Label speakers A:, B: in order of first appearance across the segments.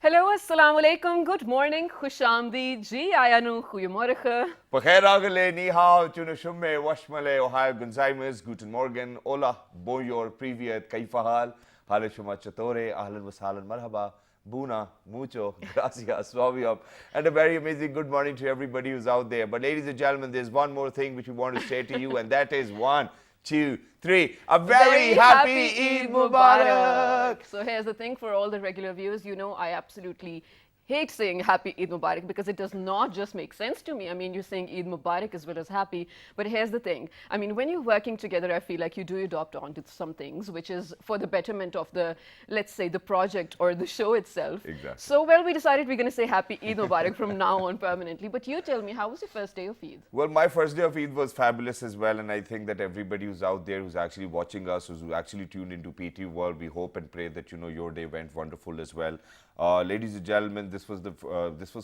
A: Hallo, assalamu alaikum, good morning, khushamdi, ji ayanu, goedemorgen.
B: Pagheragale, ni hao, tuna shumme, washmale, ohio, gonzaimas, guten morgen, hola, bonjour, privyet, kaifahal, hale shuma chatore, ahlan wasalan, marhaba, buna, mucho, gracias, swabiab, and a very amazing good morning to everybody who's out there. But ladies and gentlemen, there's one more thing which we want to say to you, and that is 1, 2, 3, a very happy Eid Mubarak!
A: So here's the thing for all the regular viewers, I absolutely hate saying happy Eid Mubarak because it does not just make sense to me. I mean, you're saying Eid Mubarak as well as happy, but here's the thing. I mean, when you're working together, I feel like you do adopt onto some things, which is for the betterment of the, let's say, the project or the show itself.
B: Exactly.
A: So, well, we decided we're going to say happy Eid Mubarak from now on permanently. But you tell me, how was your first day of Eid?
B: Well, my first day of Eid was fabulous as well, and I think that everybody who's out there, who's actually watching us, who's actually tuned into PT World, we hope and pray that your day went wonderful as well. Ladies and gentlemen, this was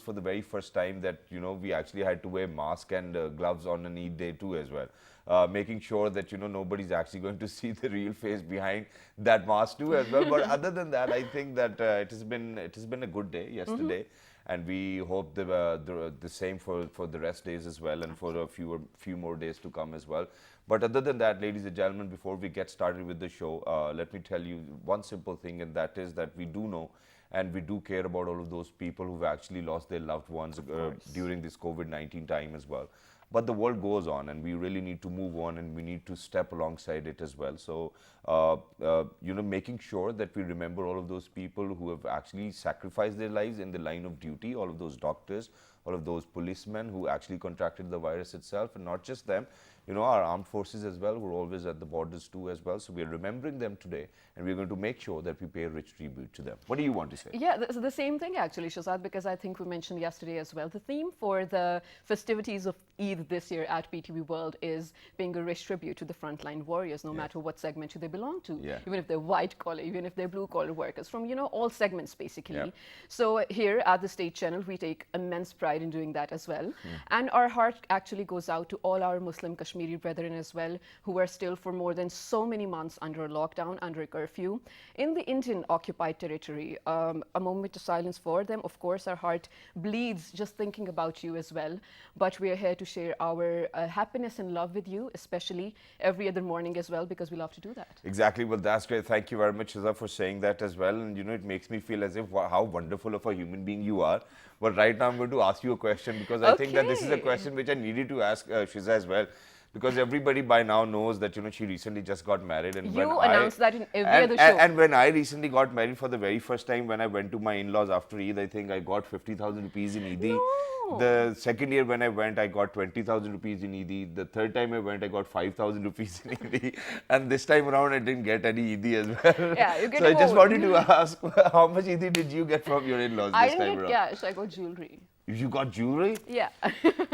B: for the very first time that we actually had to wear mask and gloves on an Eid day too as well, making sure that nobody's actually going to see the real face behind that mask too as well. But other than that, I think that it has been a good day yesterday. And we hope the same for the rest days as well, and for a few more days to come as well. But other than that, ladies and gentlemen, before we get started with the show, let me tell you one simple thing, and that is that we do know and we do care about all of those people who've actually lost their loved ones during this COVID-19 time as well. But the world goes on, and we really need to move on, and we need to step alongside it as well. So, making sure that we remember all of those people who have actually sacrificed their lives in the line of duty, all of those doctors, all of those policemen who actually contracted the virus itself, and not just them, our armed forces as well, were always at the borders too as well. So we are remembering them today, and we're going to make sure that we pay a rich tribute to them. What do you want to say?
A: Yeah, the same thing actually, Shazad, because I think we mentioned yesterday as well. The theme for the festivities of Eid this year at PTV World is paying a rich tribute to the frontline warriors, no matter what segment they belong to, even if they're white collar, even if they're blue collar workers, from all segments basically. So here at the State Channel, we take immense pride in doing that as well. And our heart actually goes out to all our Muslim Kashmiri brethren as well, who are still for more than so many months under a lockdown, under a curfew in the Indian occupied territory. A moment of silence for them. Of course, our heart bleeds just thinking about you as well. But we are here to share our happiness and love with you, especially every other morning as well, because we love to do that.
B: Exactly. Well, that's great. Thank you very much, Shiza, for saying that as well. And it makes me feel as if how wonderful of a human being you are. But right now, I'm going to ask you a question, because I think that this is a question which I needed to ask Shiza as well. Because everybody by now knows that she recently just got married, and
A: you announced that in every other show.
B: And when I recently got married for the very first time, when I went to my in-laws after Eid, I think I got 50,000 rupees in Eid.
A: No.
B: The second year when I went, I got 20,000 rupees in Eid. The third time I went, I got 5,000 rupees in Eid. And this time around, I didn't get any Eid as well.
A: Yeah, you get
B: so I just wanted to ask, how much Eid did you get from your in-laws
A: I
B: this time
A: didn't get cash. I got jewelry.
B: You got jewelry?
A: Yeah.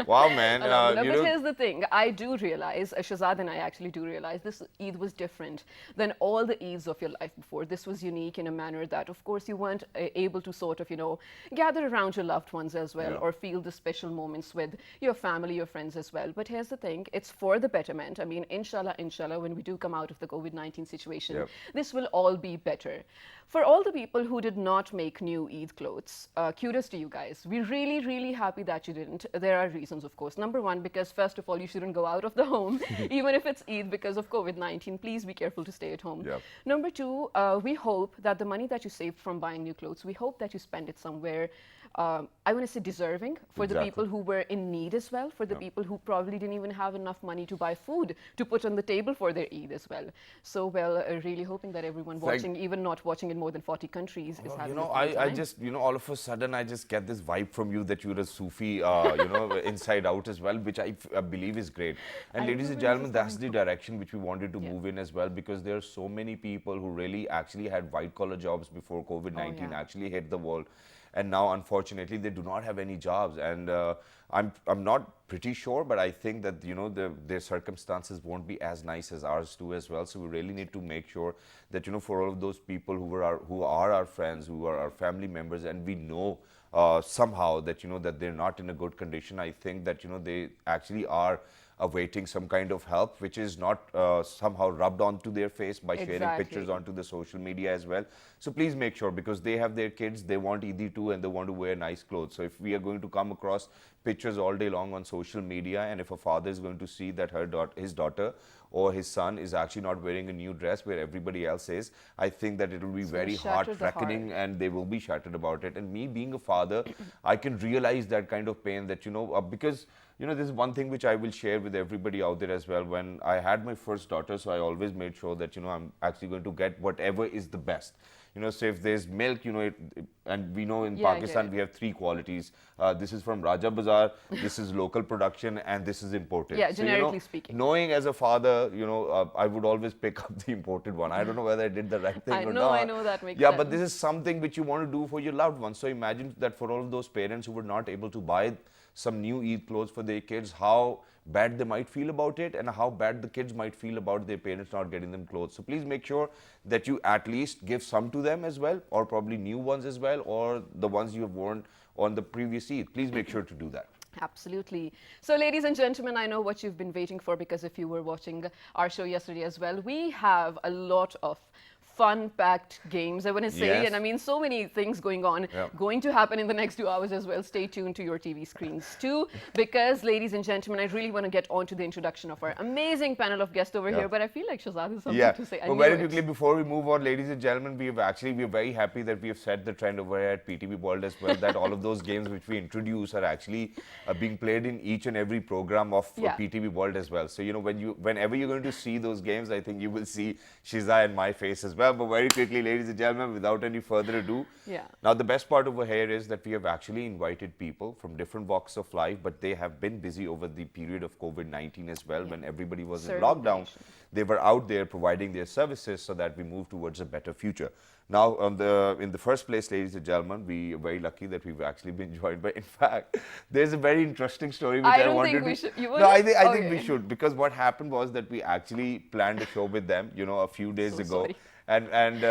B: Wow, man.
A: But here's the thing. I do realize, Shazad and I actually do realize, this Eid was different than all the Eids of your life before. This was unique in a manner that, of course, you weren't able to sort of, gather around your loved ones as well, or feel the special moments with your family, your friends as well. But here's the thing. It's for the betterment. I mean, inshallah, when we do come out of the COVID-19 situation, this will all be better. For all the people who did not make new Eid clothes, kudos to you guys. We're really happy that you didn't. There are reasons, of course. Number one, because first of all, you shouldn't go out of the home, even if it's Eid because of COVID-19. Please be careful to stay at home. Number two, we hope that the money that you saved from buying new clothes, we hope that you spend it somewhere, I want to say deserving, for the people who were in need as well, for the people who probably didn't even have enough money to buy food to put on the table for their Eid as well. So, well, really hoping that everyone watching, even not watching in more than 40 countries, is having a good time.
B: I just, all of a sudden, I just get this vibe from you that you're a Sufi, inside out as well, which I believe is great. And ladies and gentlemen, that's the direction which we wanted to move in as well, because there are so many people who really actually had white-collar jobs before COVID-19 actually hit the world. And now, unfortunately, they do not have any jobs. And I'm not pretty sure, but I think that their circumstances won't be as nice as ours too as well. So we really need to make sure that for all of those people who are our friends, who are our family members, and we know somehow that that they're not in a good condition. I think that they actually are awaiting some kind of help, which is not somehow rubbed onto their face by sharing pictures onto the social media as well. So please make sure, because they have their kids, they want Eid too, and they want to wear nice clothes. So if we are going to come across pictures all day long on social media, and if a father is going to see that his daughter or his son is actually not wearing a new dress where everybody else is, I think that it will be very heart-reckoning, and they will be shattered about it. And me being a father, I can realize that kind of pain, that, because, this is one thing which I will share with everybody out there as well. When I had my first daughter, so I always made sure that, I'm actually going to get whatever is the best. So if there's milk, and we know in Pakistan we have 3 qualities. This is from Raja Bazaar, this is local production, and this is imported.
A: Yeah, generically speaking.
B: Knowing as a father, I would always pick up the imported one. I don't know whether I did the right thing or not.
A: I know that makes sense.
B: Yeah, but this is something which you want to do for your loved ones. So imagine that for all of those parents who were not able to buy some new Eid clothes for their kids, how bad they might feel about it, and how bad the kids might feel about their parents not getting them clothes. So please make sure that you at least give some to them as well, or probably new ones as well, or the ones you have worn on the previous Eid. Please make sure to do that.
A: Absolutely. So ladies and gentlemen, I know what you've been waiting for, because if you were watching our show yesterday as well, we have a lot of fun-packed games, I want to say, and I mean so many things going on, going to happen in the next 2 hours as well. Stay tuned to your TV screens too, because ladies and gentlemen, I really want to get on to the introduction of our amazing panel of guests over here, but I feel like Shahzad has something to say.
B: But very quickly before we move on, ladies and gentlemen, we're very happy that we have set the trend over here at PTV World as well, that all of those games which we introduce are actually being played in each and every program of PTV World as well. So whenever you're going to see those games, I think you will see Shiza and my face as well. But very quickly, ladies and gentlemen, without any further ado, now the best part over here is that we have actually invited people from different walks of life, but they have been busy over the period of COVID-19 as well. When everybody was in lockdown, they were out there providing their services so that we move towards a better future. Now, in the first place, ladies and gentlemen, we are very lucky that we've actually been joined by. In fact, there's a very interesting story which I wanted to. No, I think we should, because what happened was that we actually planned a show with them, a few days ago. And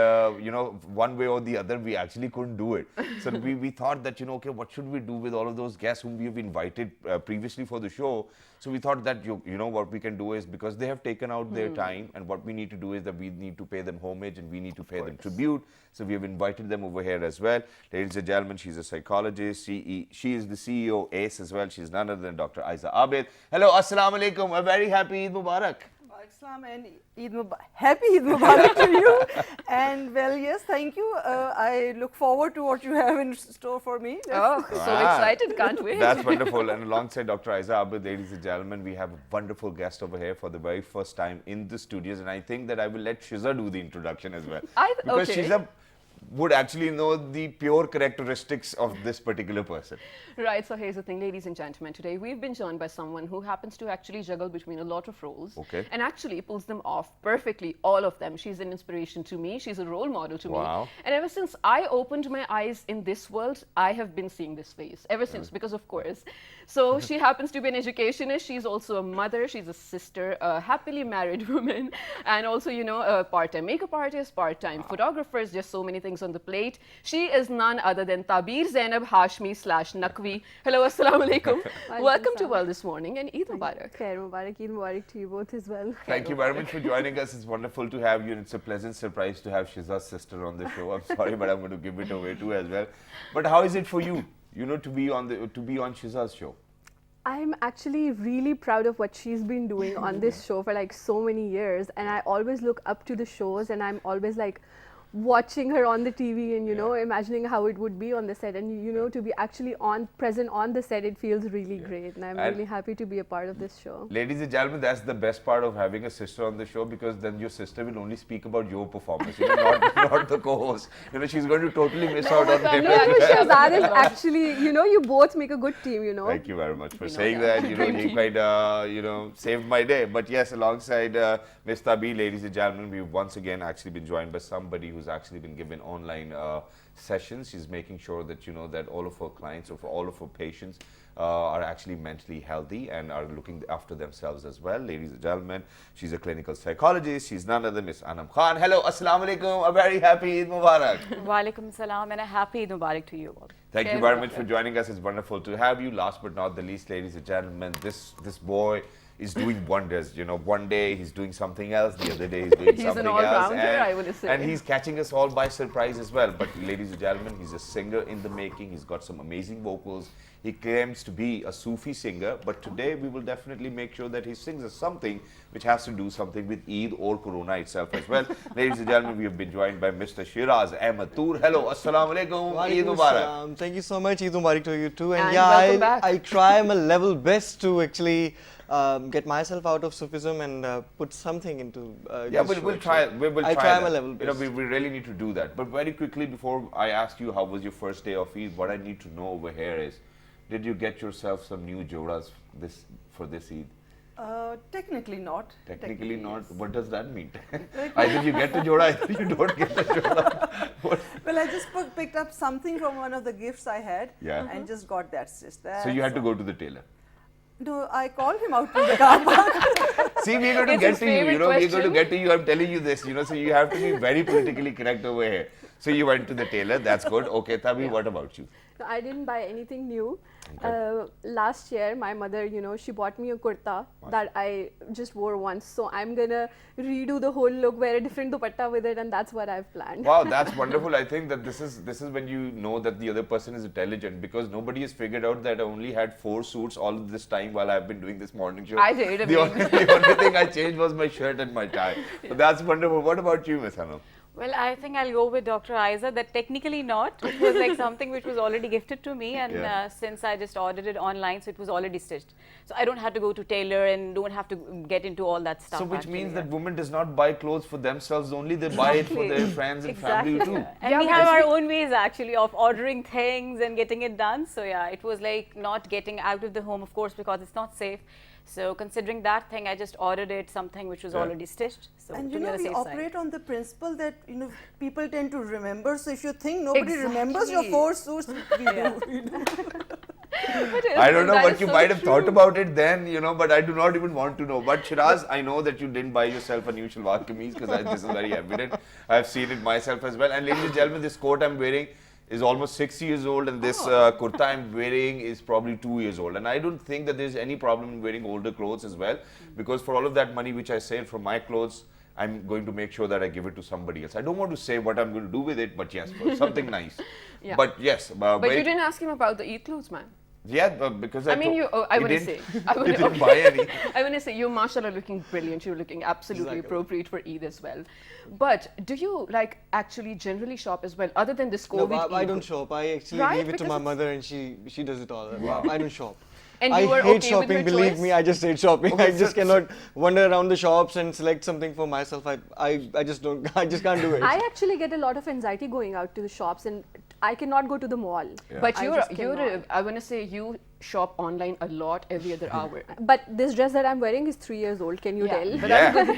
B: one way or the other, we actually couldn't do it. So we thought that, okay, what should we do with all of those guests whom we have invited previously for the show? So we thought that, what we can do is, because they have taken out their time, and what we need to do is that we need to pay them homage and we need to pay them tribute. So we have invited them over here as well. Ladies and gentlemen, she's a psychologist. She is the CEO, ACE as well. She's none other than Dr. Aiza Abid. Hello, Assalamu Alaikum. A very happy Eid Mubarak.
C: And happy Eid Mubarak to you. And well, yes, thank you. I look forward to what you have in store for me.
A: So excited, can't wait.
B: That's wonderful. And alongside Dr. Aiza Abid, ladies and gentlemen, we have a wonderful guest over here for the very first time in the studios. And I think that I will let Shiza do the introduction as well. Because Shiza would actually know the pure characteristics of this particular person.
A: Right, so here's the thing, ladies and gentlemen. Today we've been joined by someone who happens to actually juggle between a lot of roles and actually pulls them off perfectly, all of them. She's an inspiration to me. She's a role model to me. And ever since I opened my eyes in this world, I have been seeing this face ever since, because of course. So she happens to be an educationist. She's also a mother. She's a sister, a happily married woman, and also, a part-time makeup artist, part-time photographers, just so many things on the plate. She is none other than Tabir Zainab Hashmi / Naqvi. Hello, assalamu alaikum. Welcome to World This Morning, and Eid Mubarak.
C: Khair Mubarak, Eid Mubarak to you both as well.
B: Thank you very much for joining us. It's wonderful to have you, and it's a pleasant surprise to have Shiza's sister on the show. I'm sorry, but I'm going to give it away too as well. But how is it for you, to be on Shiza's show?
C: I'm actually really proud of what she's been doing on this show for like so many years, and I always look up to the shows, and I'm always like watching her on the TV and imagining how it would be on the set, and to be actually present on the set, it feels really great, and I'm really happy to be a part of this show.
B: Ladies and gentlemen, that's the best part of having a sister on the show, because then your sister will only speak about your performance, not the co-host. She's going to totally miss out on it.
C: That is actually, you both make a good team,
B: Thank you very much for saying that. You quite, saved my day. But yes, alongside Ms. Tabi, ladies and gentlemen, we've once again actually been joined by somebody who's actually been given online sessions. She's making sure that that all of her clients, or all of her patients, are actually mentally healthy and are looking after themselves as well. Ladies and gentlemen, she's a clinical psychologist. She's none other than Miss Anam Khan. Hello, assalamu alaikum. A very happy Eid Mubarak.
D: Wa alaikum salam, and a happy Eid Mubarak to you all.
B: Thank you very much for joining us. It's wonderful to have you. Last but not the least, ladies and gentlemen, this boy is doing wonders. You know, one day he's doing something else, the other day he's doing
A: He's
B: something
A: an
B: else.
A: all-rounder, I would say.
B: And he's catching us all by surprise as well. But ladies and gentlemen, he's a singer in the making. He's got some amazing vocals. He claims to be a Sufi singer, but today we will definitely make sure that he sings us something which has to do something with Eid or Corona itself as well. Ladies and gentlemen, we have been joined by Mr. Shiraz Ahmed Toor. Hello, Assalamu alaikum, Eid Mubarak.
E: Thank you so much, Eid Mubarak to you too.
A: And
E: yeah,
A: welcome back.
E: I try my level best to actually get myself out of Sufism and put something into.
B: Yeah,
E: this
B: we'll
E: show,
B: try.
E: actually.
B: We'll
E: I
B: try
E: try
B: that.
E: my level
B: You know,
E: best.
B: we really need to do that. But very quickly, before I ask you how was your first day of Eid, what I need to know over here is, did you get yourself some new jodas for this Eid?
F: Technically not.
B: Technically not.
F: yes.
B: What does that mean? Either you get a joda, either you don't get a joda. What?
F: Well, I just picked up something from one of the gifts I had
B: Yeah.
F: and just got that stitched.
B: So you had to go to the tailor.
F: No, I called him out to the car park.
B: See, we're going to
A: It's
B: get
A: his
B: to you. You
A: favorite
B: know, we're going to
A: question.
B: get to you. I'm telling you this. You know, so you have to be very politically correct over here. So you went to the tailor. That's good. Okay, Tabi, what about you?
C: No, I didn't buy anything new.
B: Okay.
C: Last year, my mother, she bought me a kurta that I just wore once. So I'm gonna redo the whole look, wear a different dupatta with it, and that's what I've planned.
B: Wow, that's wonderful. I think that this is when you know that the other person is intelligent, because nobody has figured out that I only had 4 suits all of this time while I've been doing this morning show.
A: I did, I
B: The
A: mean.
B: the only thing I changed was my shirt and my tie. So that's wonderful. What about you, Miss Hanum?
D: Well, I think I'll go with Dr. Aiza that technically not. It was like something which was already gifted to me, and
B: Yeah.
D: since I just ordered it online, so it was already stitched. So I don't have to go to tailor and don't have to get into all that stuff.
B: So which
D: actually,
B: means
D: yeah.
B: that woman does not buy clothes for themselves only, they buy it for their friends and family too.
D: Yeah. And
A: Yeah,
D: we
A: because
D: have our
A: we-
D: own ways actually of ordering things and getting it done. So yeah, it was like not getting out of the home, of course, because it's not safe. So considering that thing, I just ordered it something which was
B: Yeah.
D: already stitched. So
F: And
D: to
F: you
D: be
F: know,
D: on the
F: we
D: safe
F: operate
D: side.
F: on the principle that, people tend to remember. So if you think nobody remembers your
A: Exactly.
F: 4 suits, we do.
B: I don't know
A: That
B: what
A: is
B: you
A: so
B: might have thought
A: true.
B: about it then, but I do not even want to know. But Shiraz, I know that you didn't buy yourself a new shalwar kameez, because this is very evident. I've seen it myself as well. And ladies and gentlemen, this coat I'm wearing is almost 6 years old, and this kurta I'm wearing is probably 2 years old. And I don't think that there's any problem in wearing older clothes as well, because for all of that money which I save from my clothes, I'm going to make sure that I give it to somebody else. I don't want to say what I'm going to do with it, but yes, for something nice.
A: Yeah.
B: But yes,
A: But you didn't ask him about the Eid clothes, man.
B: Yeah, because
A: I mean, I
B: he
A: wouldn't
B: didn't-
A: say. I
B: he
A: wouldn't,
B: didn't buy any.
A: I wouldn't say you're mashallah looking brilliant. You're looking absolutely
E: Exactly.
A: appropriate for Eid as well. But do you actually generally shop as well, other than this
E: No,
A: COVID
E: I
A: Eid?
E: don't shop. I actually
A: Right?
E: leave it to
A: Because
E: my
A: it's-
E: mother, and she does it all. I don't shop.
A: And
E: I
A: you were
E: hate
A: okay
E: shopping.
A: with her
E: Believe
A: choice?
E: me, I just hate shopping.
B: Okay,
E: I just
B: so-
E: cannot wander around the shops and select something for myself. I just don't. I just can't do it.
C: I actually get a lot of anxiety going out to the shops, and I cannot go to the mall.
B: Yeah.
A: But
C: I
A: you're,
C: just
A: you're
C: cannot.
A: I want to say you shop online a lot every other hour.
C: But this dress that I'm wearing is 3 years old. Can you
A: Yeah,
C: tell?
A: but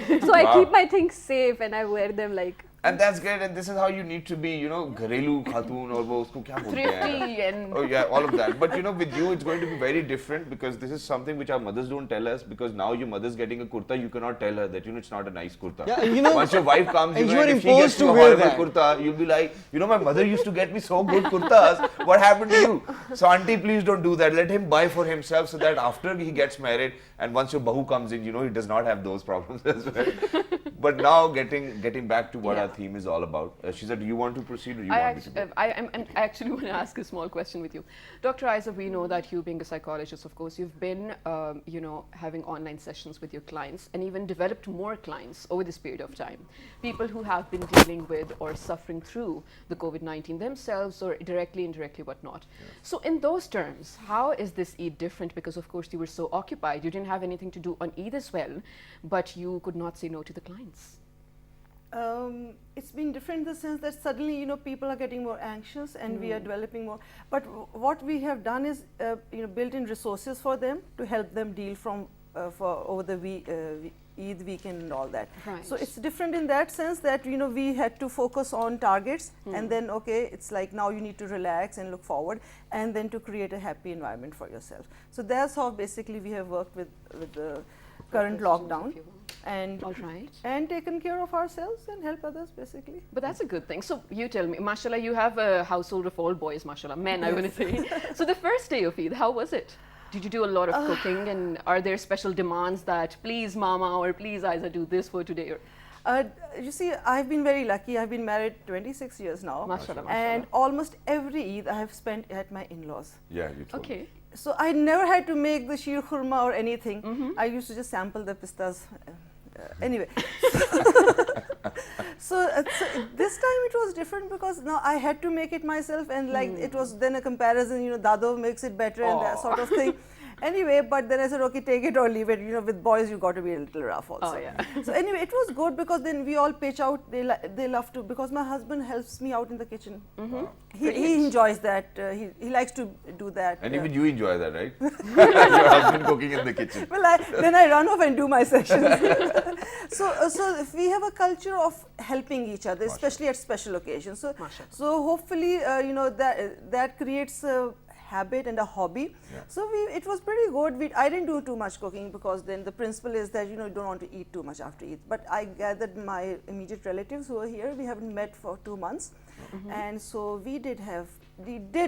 B: Yeah.
C: So I
B: Wow.
C: keep my things safe and I wear them like.
B: And that's great, and this is how you need to be, घरेलू खातून और वो उसको क्या बोलते हैं?
A: Thrifty and
B: Oh yeah, all of that. But with you, it's going to be very different, because this is something which our mothers don't tell us. Because now your mother's getting a kurta, you cannot tell her that it's not a nice kurta.
E: Yeah,
B: Once your wife comes,
E: and you are
B: and if she
E: imposed
B: gets
E: to
B: you a
E: wear
B: horrible
E: that.
B: kurta, you'll be like, my mother used to get me so good kurtas. What happened to you? So auntie, please don't do that. Let him buy for himself, so that after he gets married and once your bahu comes in, he does not have those problems as well. But now getting back to what our theme is all about. She said, do you want to proceed, or you want me to go?
A: I actually want to ask a small question with you. Dr. Aiza, we know that you being a psychologist, of course, you've been, having online sessions with your clients and even developed more clients over this period of time. People who have been dealing with or suffering through the COVID-19 themselves, or directly, indirectly, whatnot. So in those terms, how is this Eid different? Because of course you were so occupied, you didn't have anything to do on Eid as well, but you could not say no to the clients.
F: It's been different in the sense that suddenly, people are getting more anxious and we are developing more. But what we have done is, built in resources for them to help them deal for over the Eid weekend and all that.
A: Right.
F: So it's different in that sense that, we had to focus on targets and then, it's like now you need to relax and look forward, and then to create a happy environment for yourself. So that's how basically we have worked with the current lockdown. And
A: All right.
F: and taken care of ourselves and help others basically.
A: But that's a good thing. So you tell me, mashallah, you have a household of all boys, mashallah, men, I want to say. So the first day of Eid, how was it? Did you do a lot of cooking, and are there special demands that please mama or please Isa do this for today?
F: You see, I've been very lucky. I've been married 26 years now.
A: Mashallah,
F: And almost every Eid I have spent at my in-laws.
B: Yeah, you told me.
A: Okay.
F: So I never had to make the sheer khurma or anything. I used to just sample the pistas. Anyway. So this time it was different because now I had to make it myself, and like it was then a comparison, you know, Dado makes it better and that sort of thing. Anyway, but then I said, okay, take it or leave it. You know, with boys, you got to be a little rough also.
A: Oh, yeah.
F: So anyway, it was good because then we all pitch out. They love to, because my husband helps me out in the kitchen. He enjoys that. He likes to do that.
B: And even you enjoy that, right? Your husband cooking in the kitchen.
F: Well, then I run off and do my sessions. So we have a culture of helping each other, especially at special occasions. So hopefully, you know, that creates a habit and a hobby. So it was pretty good. I didn't do too much cooking because then the principle is that, you know, you don't want to eat too much after Eid. But I gathered my immediate relatives who were here. We haven't met for 2 months. And so we did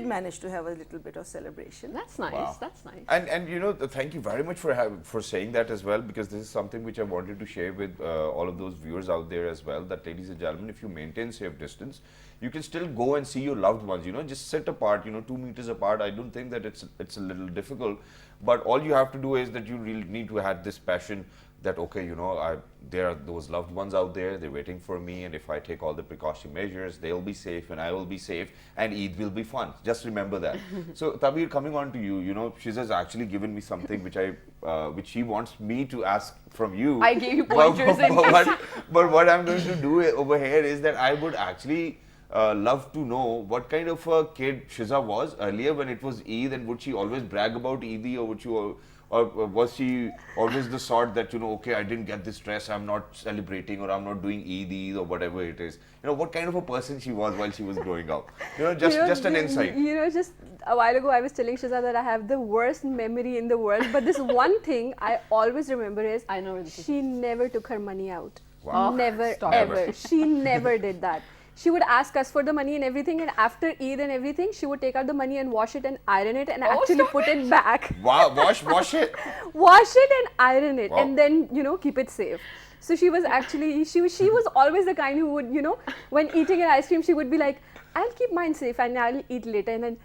F: manage to have a little bit of celebration.
A: That's nice.
B: Wow.
A: That's nice.
B: And you know, thank you very much for saying that as well, because this is something which I wanted to share with all of those viewers out there as well, that ladies and gentlemen, if you maintain safe distance, you can still go and see your loved ones, you know, just sit apart, you know, 2 meters apart. I don't think that it's a little difficult, but all you have to do is that you really need to have this passion that, okay, you know, there are those loved ones out there, they're waiting for me, and if I take all the precaution measures, they'll be safe and I will be safe and Eid will be fun. Just remember that. So Tabir, coming on to you, you know, Shiza's actually given me something which she wants me to ask from you.
A: I gave you pointers in this.
B: But what I'm going to do over here is that I would actually love to know what kind of a kid Shiza was earlier when it was Eid, and would she always brag about Eid, or would you, or was she always the sort that, you know, okay, I didn't get this dress, I'm not celebrating, or I'm not doing Eid, or whatever it is. You know, what kind of a person she was while she was growing up. You know, just an insight.
C: You know, just a while ago I was telling Shiza that I have the worst memory in the world, but this one thing I always remember is
A: I know where this is.
C: she never took her money out.
B: Wow.
C: Never,
A: Stop.
C: ever. She never did that. She would ask us for the money and everything, and after Eid and everything, she would take out the money and wash it and iron it and actually put it back.
B: Wow, wash it.
C: Wash it and iron it,
B: Wow.
C: and then, you know, keep it safe. So she was actually, she was always the kind who would, you know, when eating an ice cream, she would be like, I'll keep mine safe and I'll eat later. And then,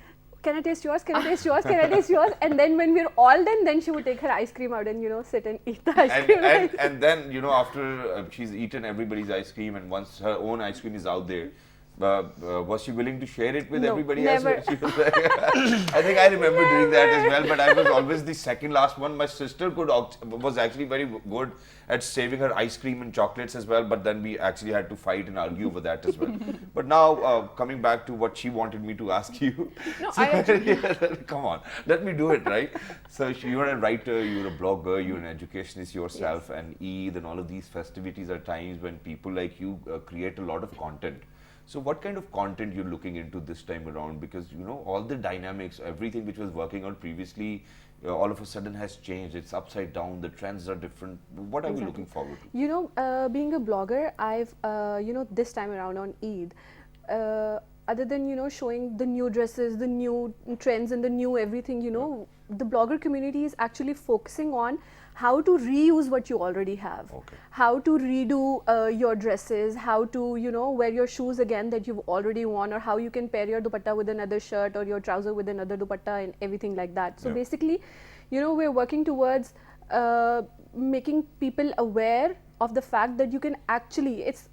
C: can I taste yours? Can I taste yours? Can I taste yours? And then when we're all done, then she would take her ice cream out and, you know, sit and eat the ice cream.
B: And then, you know, after she's eaten everybody's ice cream, and once her own ice cream is out there, was she willing to share it with
C: No,
B: everybody
C: never.
B: else? She was like, I think I remember doing that as well, but I was always the second last one. My sister was actually very good at saving her ice cream and chocolates as well, but then we actually had to fight and argue over that as well. But now, coming back to what she wanted me to ask you.
A: No,
B: Come on, let me do it, right? So you're a writer, you're a blogger, you're an educationist yourself, and Eid and all of these festivities are times when people like you create a lot of content. So what kind of content you're looking into this time around? Because, you know, all the dynamics, everything which was working out previously, all of a sudden has changed. It's upside down. The trends are different. What are we looking forward to?
C: You know, being a blogger, I've, you know, this time around on Eid, other than, you know, showing the new dresses, the new trends and the new everything, you know, the blogger community is actually focusing on how to reuse what you already have, how to redo your dresses, how to, you know, wear your shoes again that you've already worn, or how you can pair your dupatta with another shirt or your trouser with another dupatta and everything like that. So basically, you know, we're working towards making people aware of the fact that you can actually, it's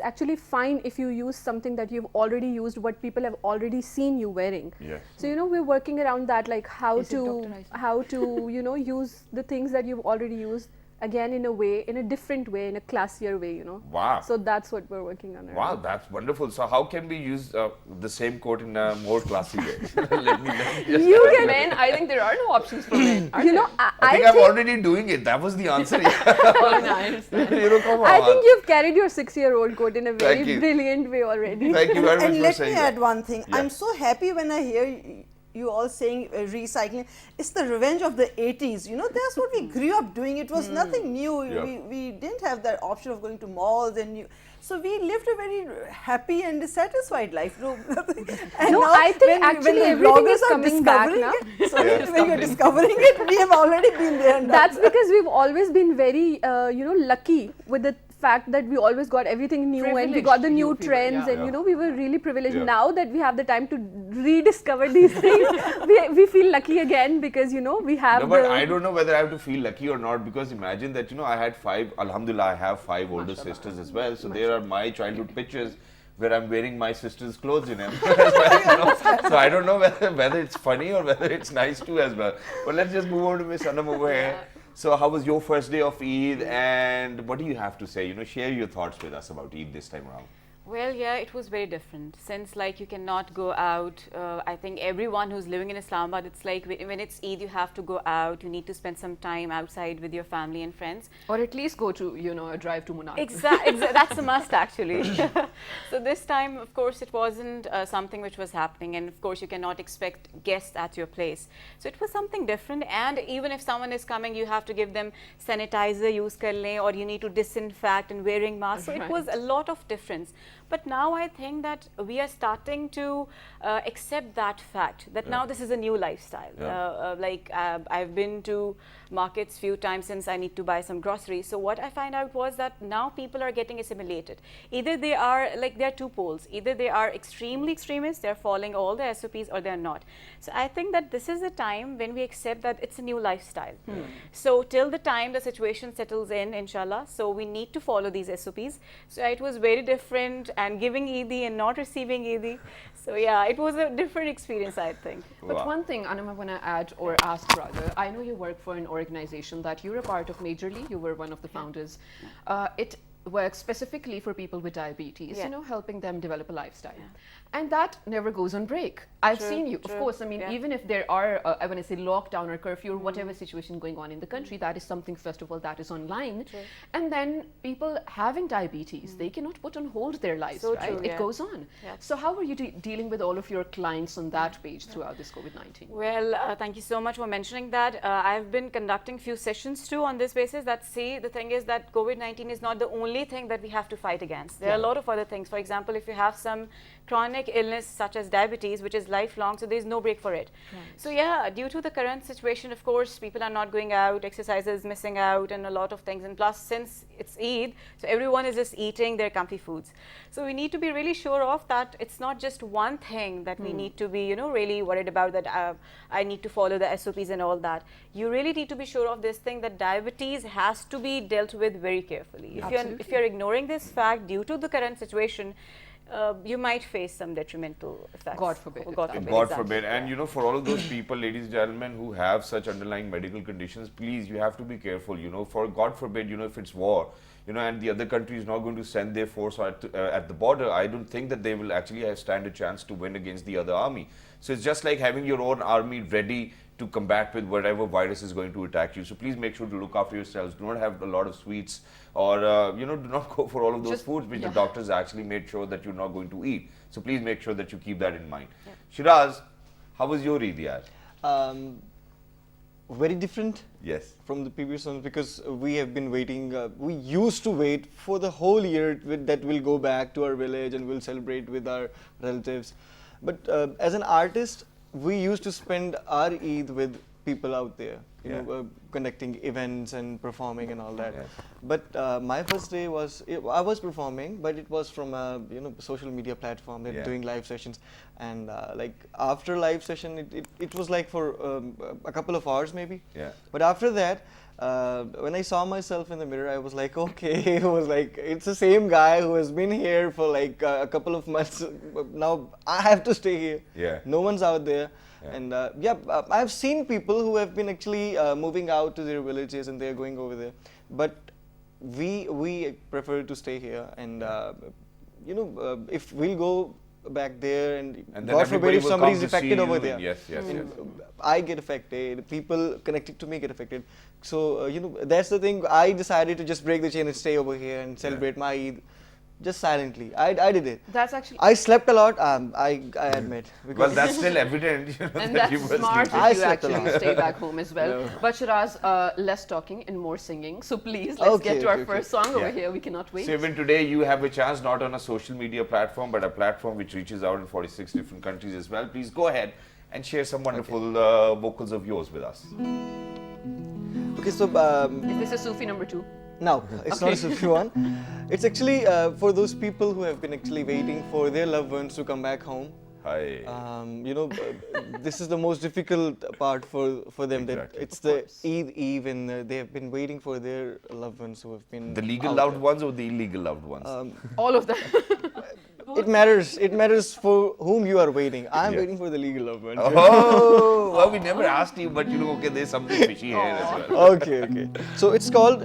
C: actually fine if you use something that you've already used, what people have already seen you wearing.
B: Yes.
C: So, you know, we're working around that, like how
A: Is it
C: to,
A: Dr. Isa?
C: how to, you know, use the things that you've already used again in a way, in a different way, in a classier way, you know.
B: Wow.
C: So that's what we're working on.
B: Wow, that's wonderful. So how can we use the same coat in a more classy way? let me just
C: You
A: For
C: can,
A: men, I think there are no options for men. Are
C: you know,
A: there?
B: I think I'm already doing it. That was the answer.
A: Oh, no, I understand.
B: You know, come on.
C: I think you've carried your 6-year-old coat in a very
B: Thank you.
C: brilliant way already.
B: Thank you very much
F: And
B: for
F: let
B: saying
F: me
B: that.
F: add one thing.
B: Yeah.
F: I'm so happy when I hear you all saying recycling, it's the revenge of the 80s. You know, that's what we grew up doing. It was nothing new. We didn't have that option of going to malls so we lived a very happy and satisfied life. And
C: No,
F: now
C: I think actually
F: when the
C: everything
F: bloggers
C: is
F: are
C: coming back
F: discovering
C: now.
F: it, so when you're discovering it, we have already been there. And
C: That's
F: done that.
C: because we've always been very, lucky with the fact that we always got everything new and we
A: Privileged
C: got the new
A: youth we were,
C: trends
A: yeah.
C: and we were really privileged.
B: Yeah.
C: Now that we have the time to rediscover these things, we feel lucky again because we have
B: No, but I don't know whether I have to feel lucky or not, because imagine that, I had 5, alhamdulillah, I have 5 older sisters as well. So there are my childhood pictures where I'm wearing my sister's clothes in them. So I don't know whether it's funny or whether it's nice too as well. But let's just move on to Miss Anam over here. So how was your first day of Eid, and what do you have to say? Share your thoughts with us about Eid this time around.
D: Well, yeah, it was very different since you cannot go out. I think everyone who's living in Islamabad, it's like when it's Eid, you have to go out. You need to spend some time outside with your family and friends.
A: Or at least go to, a drive to Munnar.
D: Exactly, that's a must actually. So this time, of course, it wasn't something which was happening, and of course, you cannot expect guests at your place. So it was something different, and even if someone is coming, you have to give them sanitizer, use kar le, or you need to disinfect and wearing masks. So it was a lot of difference. But now I think that we are starting to accept that fact that now this is a new lifestyle. I've been to markets few times since I need to buy some groceries. So what I find out was that now people are getting assimilated. Either they are there are two poles. Either they are extremely extremists, they're following all the SOPs, or they're not. So I think that this is the time when we accept that it's a new lifestyle. So till the time the situation settles in, inshallah, so we need to follow these SOPs. So it was very different, and giving Eid and not receiving Eid. So yeah, it was a different experience, I think.
A: But one thing, Anam, I want to add or ask rather, I know you work for an organization that you're a part of majorly, you were one of the founders. It works specifically for people with diabetes, helping them develop a lifestyle. And that never goes on break. I've seen you, of course, I mean, even if there are, when I say lockdown or curfew or whatever situation going on in the country, that is something, first of all, that is online. And then people having diabetes, they cannot put on hold their lives, right? It goes on. So how are you dealing with all of your clients on that page throughout this COVID-19?
D: Well, thank you so much for mentioning that. I've been conducting few sessions too on this basis that the thing is that COVID-19 is not the only thing that we have to fight against. There are a lot of other things. For example, if you have some chronic illness such as diabetes, which is lifelong, so there's no break for it. So yeah, due to the current situation, of course, people are not going out, exercises missing out, and a lot of things. And plus, since it's Eid, so everyone is just eating their comfy foods. So we need to be really sure of that it's not just one thing that we need to be, really worried about, that I need to follow the SOPs and all that. You really need to be sure of this thing, that diabetes has to be dealt with very carefully. If you're ignoring this fact due to the current situation, you might face some detrimental effects.
A: God forbid.
B: God
D: exactly.
B: forbid. And for all of those people, ladies and gentlemen, who have such underlying medical conditions, please, you have to be careful. For God forbid, if it's war, and the other country is not going to send their force at the border, I don't think that they will actually stand a chance to win against the other army. So it's just like having your own army ready to combat with whatever virus is going to attack you. So please make sure to look after yourselves. Do not have a lot of sweets, or do not go for all of those foods which the doctors actually made sure that you're not going to eat. So please make sure that you keep that in mind. Shiraz, how was your Eid, yaar?
E: Very different from the previous ones, because we have been waiting, we used to wait for the whole year that we'll go back to our village and we'll celebrate with our relatives. But as an artist, we used to spend our Eid with people out there, conducting events and performing and all that. But my first day was, I was performing, but it was from a social media platform, doing live sessions. And after live session, it was like for a couple of hours maybe. But after that, when I saw myself in the mirror, I was like, okay, it was like, it's the same guy who has been here for like a couple of months. Now I have to stay here. No one's out there. And I've seen people who have been actually moving out to their villages and they're going over there. But we prefer to stay here. And if we'll go back there and God forbid if somebody is affected over there, I get affected, people connected to me get affected. So that's the thing. I decided to just break the chain and stay over here and celebrate my Eid just silently. I did it.
A: That's actually.
E: I slept a lot. I admit.
B: Well, that's still evident. You know,
A: And
B: that
A: that's
B: you were
A: smart
B: sleeping.
E: I
A: if you
E: slept a
A: actually
E: lot.
A: stay back home as well.
E: No.
A: But Shiraz, less talking and more singing. So please, let's get
E: Okay,
A: to our
E: okay, okay.
A: first song over
B: Yeah.
A: here. We cannot wait.
B: So even today you have a chance not on a social media platform but a platform which reaches out in 46 different countries as well. Please go ahead and share some wonderful vocals of yours with us.
E: Okay, so
A: Is this a Sufi number 2?
E: no, it's not a Sufi one. It's actually for those people who have been actually waiting for their loved ones to come back home.
B: Hi.
E: You know, this is the most difficult part for them.
B: Exactly.
E: That it's
A: Of
E: the
A: course.
E: Eid Eve, and they have been waiting for their loved ones who have been
B: The legal
E: out
B: loved
E: there.
B: ones or the illegal loved ones?
A: All of them.
E: It matters. It matters for whom you are waiting. I'm
B: Yeah.
E: waiting for the legal loved ones.
B: Oh, well, we never asked you, but you know, okay, there's something fishy here as well.
E: Okay, okay. So it's called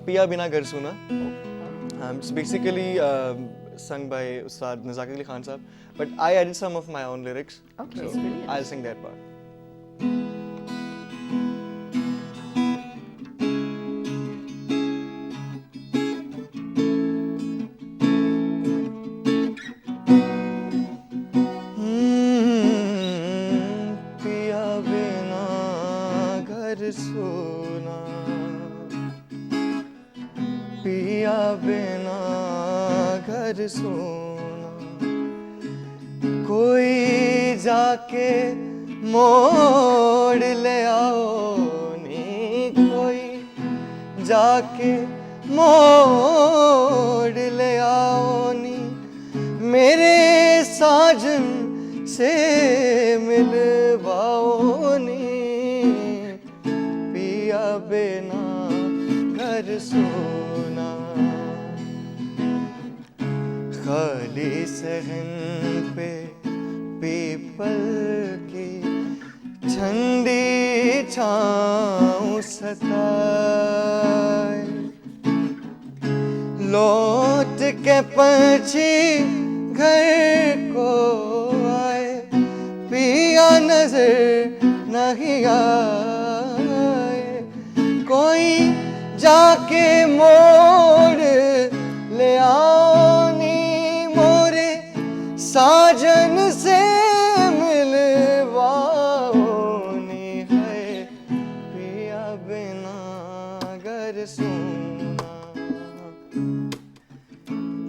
E: Piya Bina Ghar Suna. It's basically sung by Ustad Nazak Ali Khan Sahab, but I added some of my own lyrics.
A: Okay,
E: so
A: brilliant.
E: I'll sing that part. पिया बिना घर सोना पिया बिना घर सोना कोई जाके मोड़ ले आओ नी कोई जाके मोड़ ले आओ नी मेरे साजन से मिलवाओ नी पिया बिना घर सोना खाली सहन पे पीपल की ठंडी छाँव सताए लौट के पंछी घर को आए पिया नजर नहीं आए कोई जाके मोड़ ले आओ नी मोरे साजन से मिलवाओ नी है पिया बिना घर सोना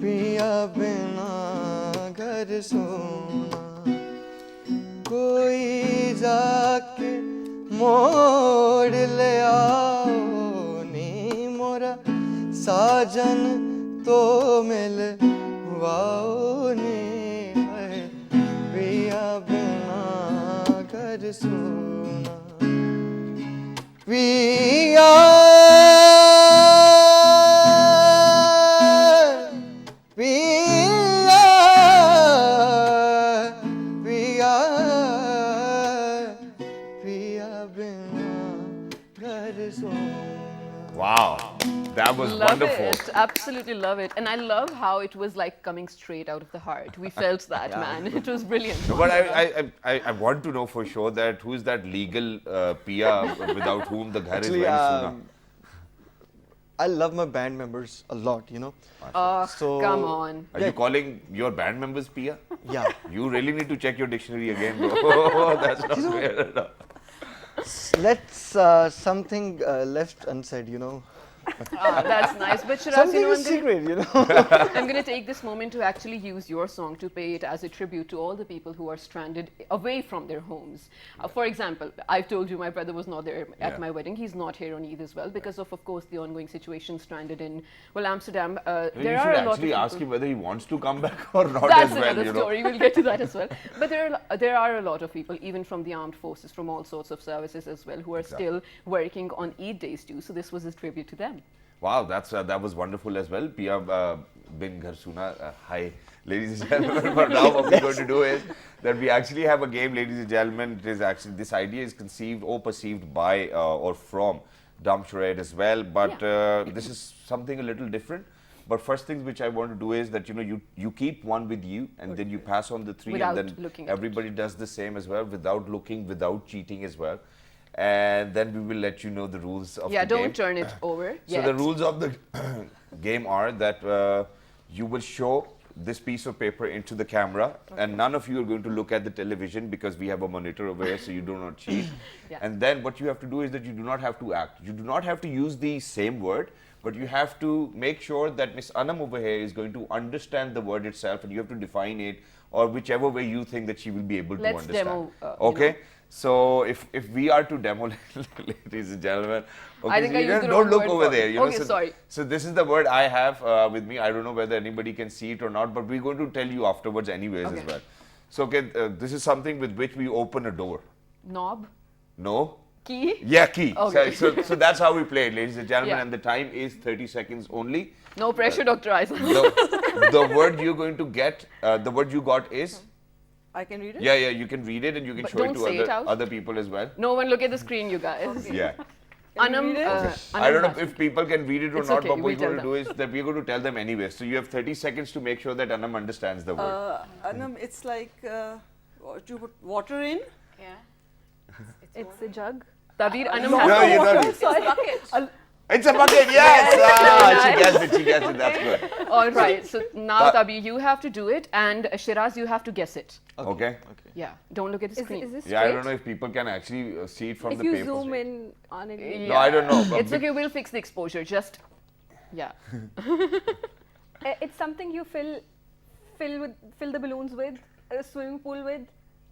E: पिया बिना घर सोना कोई जाके मोड़ ले आओ नी मोरा साजन तो मिलवाओ नी है पिया बिना घर सोना पिया पिया पिया पिया बिना घर सोना
B: Wow, that was
A: Love
B: wonderful.
A: it. Absolutely love it. And I love how it was like coming straight out of the heart. We felt that, man. It was brilliant.
B: But I want to know for sure that who is that legal Pia without whom the ghar is
E: Actually,
B: very sooner.
E: I love my band members a lot, you know.
A: Oh,
E: So-
A: come on.
B: Are you calling your band members Pia?
E: Yeah.
B: You really need to check your dictionary again, bro. That's not fair enough.
E: Let's something left unsaid, you know.
A: That's nice. But Shiraz,
E: Something
A: you know,
E: is secret, you know.
A: I'm going to take this moment to actually use your song to pay it as a tribute to all the people who are stranded away from their homes. For example, I've told you my brother was not there
B: Yeah.
A: at my wedding. He's not here on Eid as well because of course, the ongoing situation stranded in, well, Amsterdam.
B: I mean,
A: There
B: you
A: are
B: should
A: a lot of
B: actually ask
A: people.
B: him whether he wants to come back or not
A: That's
B: as well.
A: another
B: You know?
A: story. We'll get to that as well. But there are a lot of people, even from the armed forces, from all sorts of services as well, who are still working on Eid days too. So this was a tribute to them.
B: Wow, that was wonderful as well. Pia bin Ghar Suna. Hi, ladies and gentlemen. But now what we're going to do is that we actually have a game, ladies and gentlemen. It is actually, this idea is conceived or perceived by or from Dumb Charade as well. But this is something a little different. But first things which I want to do is that, you know, you keep one with you and then you pass on the three
A: Without
B: and then
A: looking at it.
B: everybody does the same as well, without looking, without cheating as well. And then we will let you know the rules of
A: Yeah,
B: the game.
A: don't turn it over
B: So
A: yet.
B: the rules of the game are that you will show this piece of paper into the camera, and none of you are going to look at the television because we have a monitor over here, so you do not cheat.
A: Yeah.
B: And then what you have to do is that you do not have to act. You do not have to use the same word, but you have to make sure that Miss Anam over here is going to understand the word itself, and you have to define it, or whichever way you think that she will be able to
A: Let's
B: understand.
A: demo,
B: okay? So if we are to demo, ladies and gentlemen, okay,
A: I think
B: so
A: I
B: you
A: used the
B: don't
A: wrong
B: look
A: word
B: over
A: for
B: there.
A: it.
B: You know,
A: Okay, sorry.
B: So this is the word I have with me. I don't know whether anybody can see it or not, but we're going to tell you afterwards anyways
A: Okay.
B: as well. So okay, this is something with which we open a door.
A: Knob?
B: No?
A: Key?
B: Yeah, key.
A: Okay.
B: So that's how we play it, ladies and gentlemen,
A: Yeah.
B: and the time is 30 seconds only.
A: No pressure, Dr. Aiza.
B: The word you're going to get, the word you got is?
F: I can read it?
B: Yeah, you can read it and you can
A: But
B: show it
A: don't
B: to
A: say it out.
B: other people as well.
A: No one look at the screen, you guys.
B: Yeah.
A: Anam,
F: read it?
B: I don't know
A: has
B: if people can read it or
A: It's
B: not,
A: okay,
B: but what
A: we'll
B: we're going to
A: tell
B: do is that we're going to tell them anyway. So you have 30 seconds to make sure that Anam understands the word.
F: Anam, it's like what you put water in.
D: Yeah.
C: It's a jug.
A: Tabir, Anam
B: No,
A: has
B: you're not.
D: It's a bucket.
B: It's a bucket, yes! She gets it, that's good.
A: All right, so now Tabir, you have to do it, and Shiraz, you have to guess it.
B: Okay.
A: Yeah, don't look at the screen.
C: Is this
B: Yeah, I don't
C: straight?
B: know if people can actually see it from
C: If
B: the
C: you
B: paper.
C: zoom in on it.
B: No, I don't know. but
A: It's okay, we'll fix the exposure, just, yeah.
C: It's something you fill the balloons with, a swimming pool with,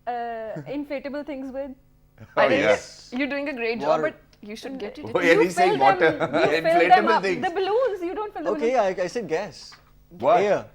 C: inflatable things with.
B: Oh,
A: think
B: yes.
A: You're doing a great job,
E: Water.
A: but you should get it.
B: Oh, yeah, he's saying water.
C: You fill them
B: Inflatable
C: up.
B: things.
C: The balloons, you don't fill the
E: Okay,
C: balloons.
E: I said gas.
B: What?
E: Air.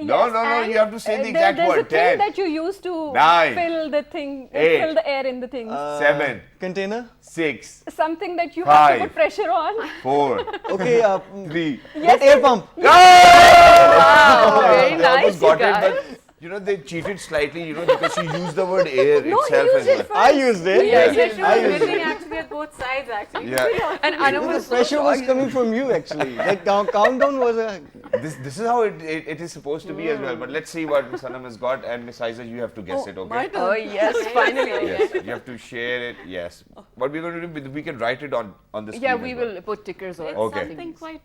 B: No,
C: and,
B: you have to say the exact
C: there's
B: word.
C: a thing
B: 10,
C: that you use to
B: 9,
C: fill the thing,
B: 8,
C: fill the air in the things.
B: 7,
E: Container.
B: 6,
C: Something that you have to
B: 5.
C: put pressure on.
B: 4,
E: Okay,
B: 3.
E: that air pump.
A: Wow, very
B: They almost
A: nice, you
B: got
A: guys.
B: it, but you know they cheated slightly, you know, because she used the word air
C: No,
B: itself
C: he
B: as
C: used it
B: well.
E: I used it.
A: Yeah,
D: Yeah, she
E: I
D: was
E: used
D: missing
E: it.
D: actually at both sides actually.
B: Yeah.
A: And Anam
E: The
A: was so
E: pressure was
A: shocked.
E: coming from you actually. That countdown was a.
B: This is how it is supposed to be as well. But let's see what Miss Anam has got, and Miss Isa, you have to guess it, okay?
F: My turn.
A: Oh, yes, finally.
B: Yes, you have to share it. Yes. What we're going to do, we can write it on the screen.
A: Yeah,
B: as
A: we
B: well.
A: will put tickers or
D: It's
B: Okay.
D: something quite.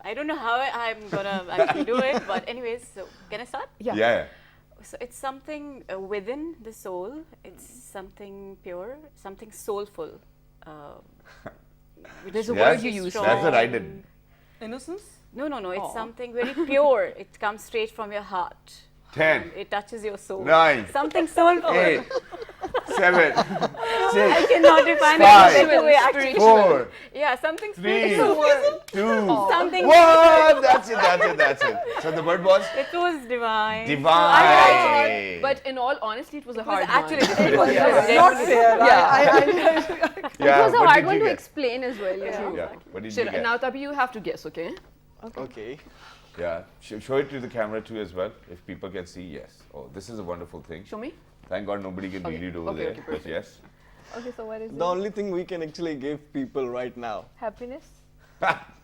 D: I don't know how I'm gonna actually do it, but anyways, so can I start?
B: Yeah.
D: So it's something within the soul. It's something pure, something soulful.
A: There's a
B: Yes,
A: word you use.
B: that's what I did.
F: Innocence?
D: No. It's
A: Aw.
D: something very pure. It comes straight from your heart.
B: 10,
D: It touches your soul.
B: 9,
D: Something soulful.
B: 8, 7, 6,
D: I cannot define
B: Five,
D: it in a way actually.
B: 4,
D: Yeah, something
B: 3,
D: spiritual.
B: 2,
D: Something.
B: 1. That's it. So the word was
D: It was divine.
B: divine.
A: But in all honesty, it was a hard
D: Actually,
A: one.
D: it was
F: It's not fair.
A: Yeah.
B: Yeah,
C: It was a
B: what
C: hard
B: did
C: one
B: you
C: to
B: get?
C: explain as well. Yeah.
B: Yeah. What did you get?
A: Now, Tabi, you have to guess, okay?
E: Okay.
B: Yeah. Show it to the camera too as well, if people can see. Yes. Oh, this is a wonderful thing.
A: Show me.
B: Thank God nobody can read it over
A: Okay,
B: there.
A: okay,
B: But yes.
C: Okay, so what is
E: The
C: it?
E: only thing we can actually give people right now,
C: Happiness?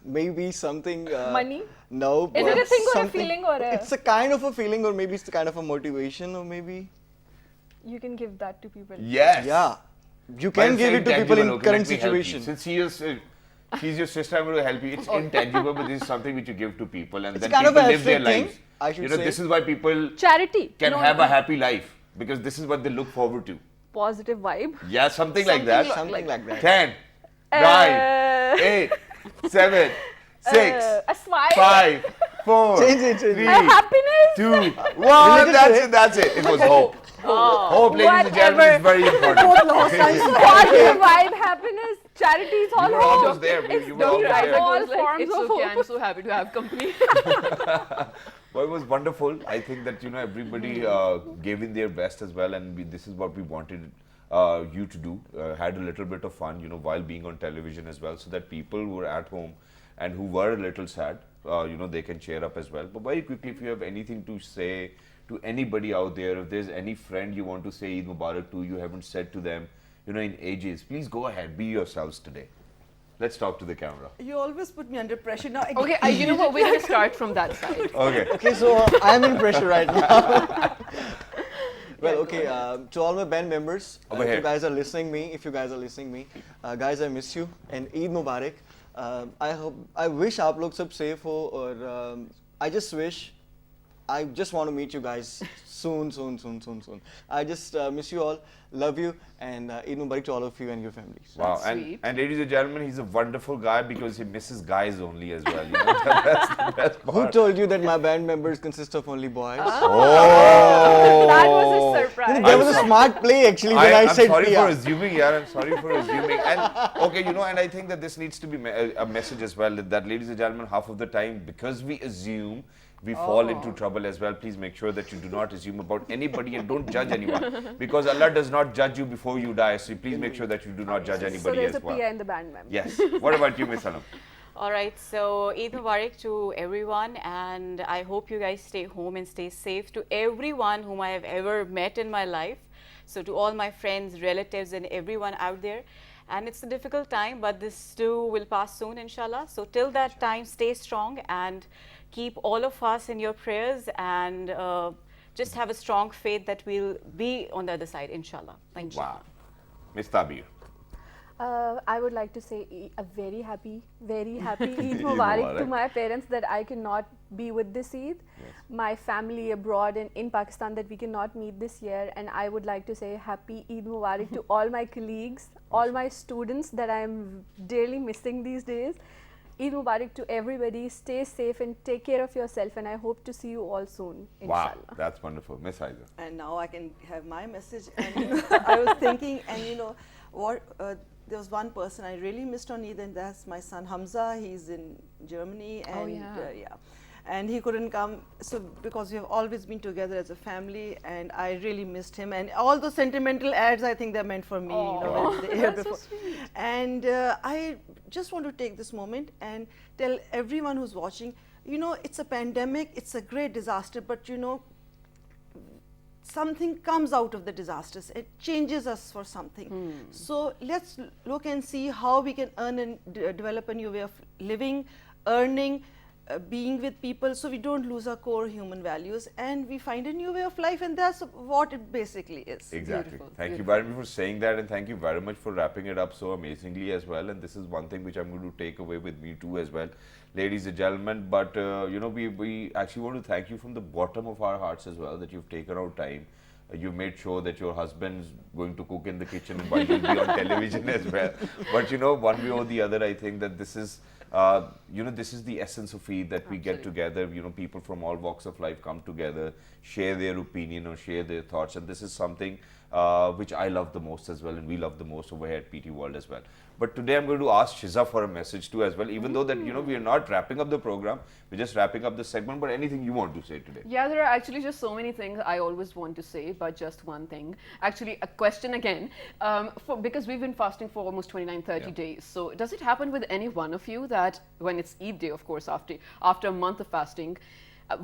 E: maybe something.
C: Money?
E: No.
C: Is it
E: but
C: a thing or a
E: something-
C: feeling or a-
E: It's a kind of a feeling, or maybe it's a kind of a motivation, or maybe.
C: You can give that to people.
B: Yes.
E: Yeah. You
B: But
E: can
B: it's
E: give it to people in
B: intangible, okay,
E: current
B: let me help you.
E: situation.
B: Since she's your sister, I'm going to help you. It's intangible, but this is something which you give to people, and
E: It's
B: then
E: kind of
B: people
E: an
B: live their
E: abstract thing,
B: lives.
E: I should
B: You know,
E: say.
B: this is why people
C: Charity.
B: can
C: No,
B: have
C: no.
B: a happy life, because this is what they look forward to.
C: Positive vibe.
B: Yeah, something like that.
E: Something like that.
B: 10, 9, 8, 7, 6,
C: A smile.
B: 5, 4,
E: Change it, change it.
B: 3,
C: Happiness.
B: 2, 1.
E: Related to
B: That's it. It was hope. Hope, ladies and gentlemen, is very important.
C: Positive vibe, happiness, charity, it's all
B: You were almost
C: hope.
B: there.
C: It's
B: You were almost
C: Dr.
B: there.
C: Isaac. All
A: I was like,
C: forms
A: it's
C: of
A: okay,
C: hope.
A: I'm so happy to have company.
B: Well, it was wonderful. I think that everybody gave in their best as well, and this is what we wanted you to do. Had a little bit of fun, while being on television as well, so that people who were at home and who were a little sad, they can cheer up as well. But very quickly, if you have anything to say to anybody out there, if there's any friend you want to say Eid Mubarak to, you haven't said to them, in ages, please go ahead, be yourselves today. Let's talk to the camera.
F: You always put me under pressure. Now,
A: Okay, you know what? We're going to start from that side.
B: Okay.
E: Okay, so I'm in pressure right now. Well, okay, to all my band members,
B: Over
E: if
B: here.
E: you guys are listening me, guys, I miss you and Eid Mubarak. I wish आप लोग सब safe हो और I just wish, I just want to meet you guys soon. I just miss you all, love you, and Eid Mubarak to all of you and your families.
B: Wow,
A: That's sweet.
B: and ladies and gentlemen, he's a wonderful guy because he misses guys only as well. You know? That's the best part.
E: Who told you that my band members consist of only boys?
B: Oh!
C: That was a surprise.
E: There was a smart play actually when I
B: I'm
E: said
B: sorry
E: Priya.
B: for assuming, yeah. I'm sorry for assuming. And okay, you know, and I think that this needs to be a message as well that, ladies and gentlemen, half of the time, because we assume, we fall into trouble as well. Please make sure that you do not assume about anybody and don't judge anyone, because Allah does not judge you before you die. So please make sure that you do not judge
C: So
B: anybody
C: there's
B: as
C: a
B: well.
C: Priya in the band member.
B: Yes. What about you, Miss Anam?
D: All right, so Eid Mubarak to everyone, and I hope you guys stay home and stay safe. To everyone whom I have ever met in my life, so to all my friends, relatives, and everyone out there. And it's a difficult time, but this too will pass soon, inshallah. So till that time, stay strong and keep all of us in your prayers, and just have a strong faith that we'll be on the other side, inshallah. Thank you.
B: Wow. Miss Tabir.
C: I would like to say a very happy Eid Mubarak to my parents that I cannot be with this Eid.
B: Yes.
C: My family abroad and in Pakistan that we cannot meet this year, and I would like to say happy Eid Mubarak to all my colleagues, all my students that I am dearly missing these days. Eid Mubarak to everybody. Stay safe and take care of yourself, and I hope to see you all soon,
B: Wow,
C: inshallah.
B: that's wonderful. Miss Aiza.
F: And now I can have my message. And I was thinking, and you know what, there was one person I really missed on Eid, and that's my son Hamza. He's in Germany, and
A: yeah.
F: and he couldn't come. So because we have always been together as a family, and I really missed him. And all those sentimental ads, I think they're meant for me. You know, the year before. And I just want to take this moment and tell everyone who's watching, you know, it's a pandemic, it's a great disaster, but you know, something comes out of the disasters. It changes us for something. So let's look and see how we can earn and develop a new way of living, earning, being with people, so we don't lose our core human values, and we find a new way of life, and that's what it basically is.
B: Exactly.
A: Beautiful,
B: Thank you very much for saying that, and thank you very much for wrapping it up so amazingly as well. And this is one thing which I'm going to take away with me too as well, ladies and gentlemen. But you know, we actually want to thank you from the bottom of our hearts as well, that you've taken out time. You made sure that your husband's going to cook in the kitchen while you'll be on television as well. But you know, one way or the other, I think that this is, you know, this is the essence of Eid, that we get together. You know, people from all walks of life come together, share their opinion or share their thoughts, and this is something which I love the most as well, and we love the most over here at PT World as well. But today I'm going to ask Shiza for a message too as well, even though that, you know, we are not wrapping up the program, we're just wrapping up the segment. But anything you want to say today?
A: Yeah, there are actually just so many things I always want to say, but just one thing. Actually, a question again, because we've been fasting for almost 29, 30 days. So does it happen with any one of you that when it's Eid day, of course, after a month of fasting,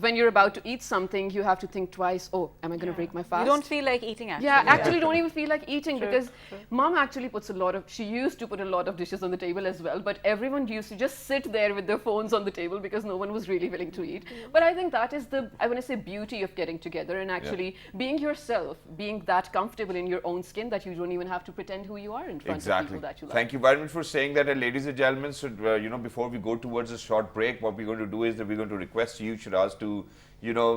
A: when you're about to eat something, you have to think twice, oh, am I going to break my fast?
D: You don't feel like eating, actually.
A: Yeah, actually don't even feel like eating, because mom actually puts she used to put a lot of dishes on the table as well, but everyone used to just sit there with their phones on the table because no one was really willing to eat. But I think that is the, I want to say, beauty of getting together and actually being yourself, being that comfortable in your own skin that you don't even have to pretend who you are in front of people that you love.
B: Thank you very much for saying that. And ladies and gentlemen, so you know, before we go towards a short break, what we're going to do is that we're going to request you, Shiraz, to, you know,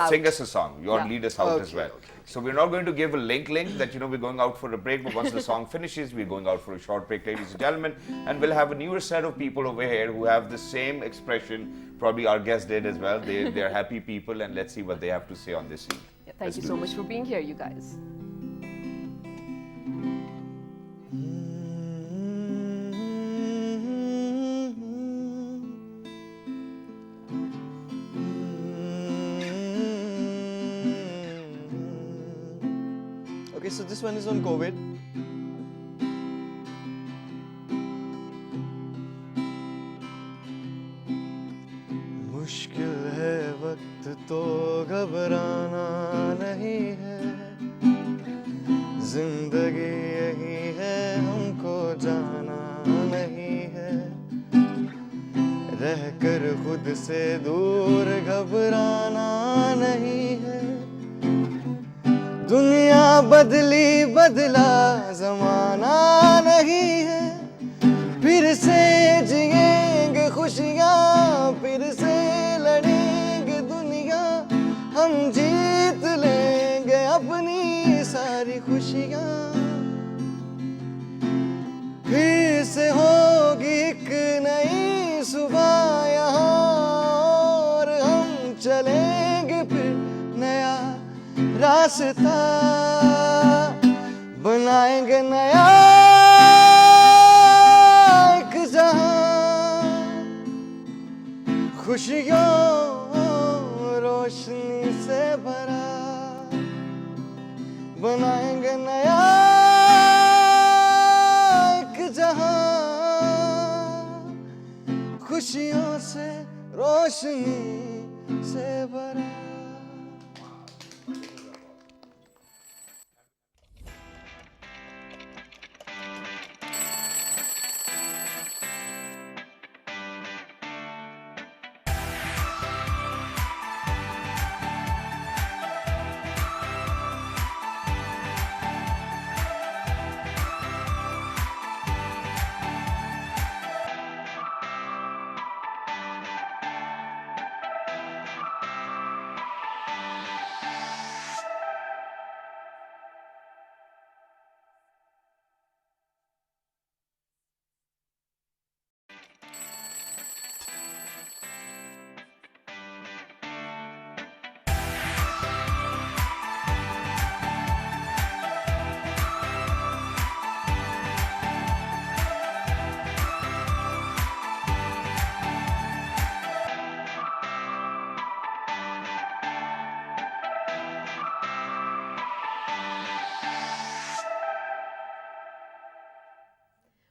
B: sing us a song or lead us out as well. So we're not going to give a link that, you know, we're going out for a break, but once the song finishes, we're going out for a short break, ladies and gentlemen, and we'll have a newer set of people over here who have the same expression. Probably our guest did as well. They're happy people, and let's see what they have to say on this Eid.
A: Yeah, thank you so much for being here, you guys.
E: Okay, so this one is on COVID. मुश्किल है वक्त तो घबराना नहीं है, जिंदगी यही है, हमको जाना नहीं है, रहकर खुद से दूर घबराना नहीं है, दुनिया बदली बदला ज़माना नहीं है, फिर से जिएंगे खुशियाँ, फिर से लड़ेंगे रास्ता बनाएंगे नया एक जहां खुशियों रोशनी से भरा बनाएंगे नया एक जहां खुशियों से रोशनी से भरा.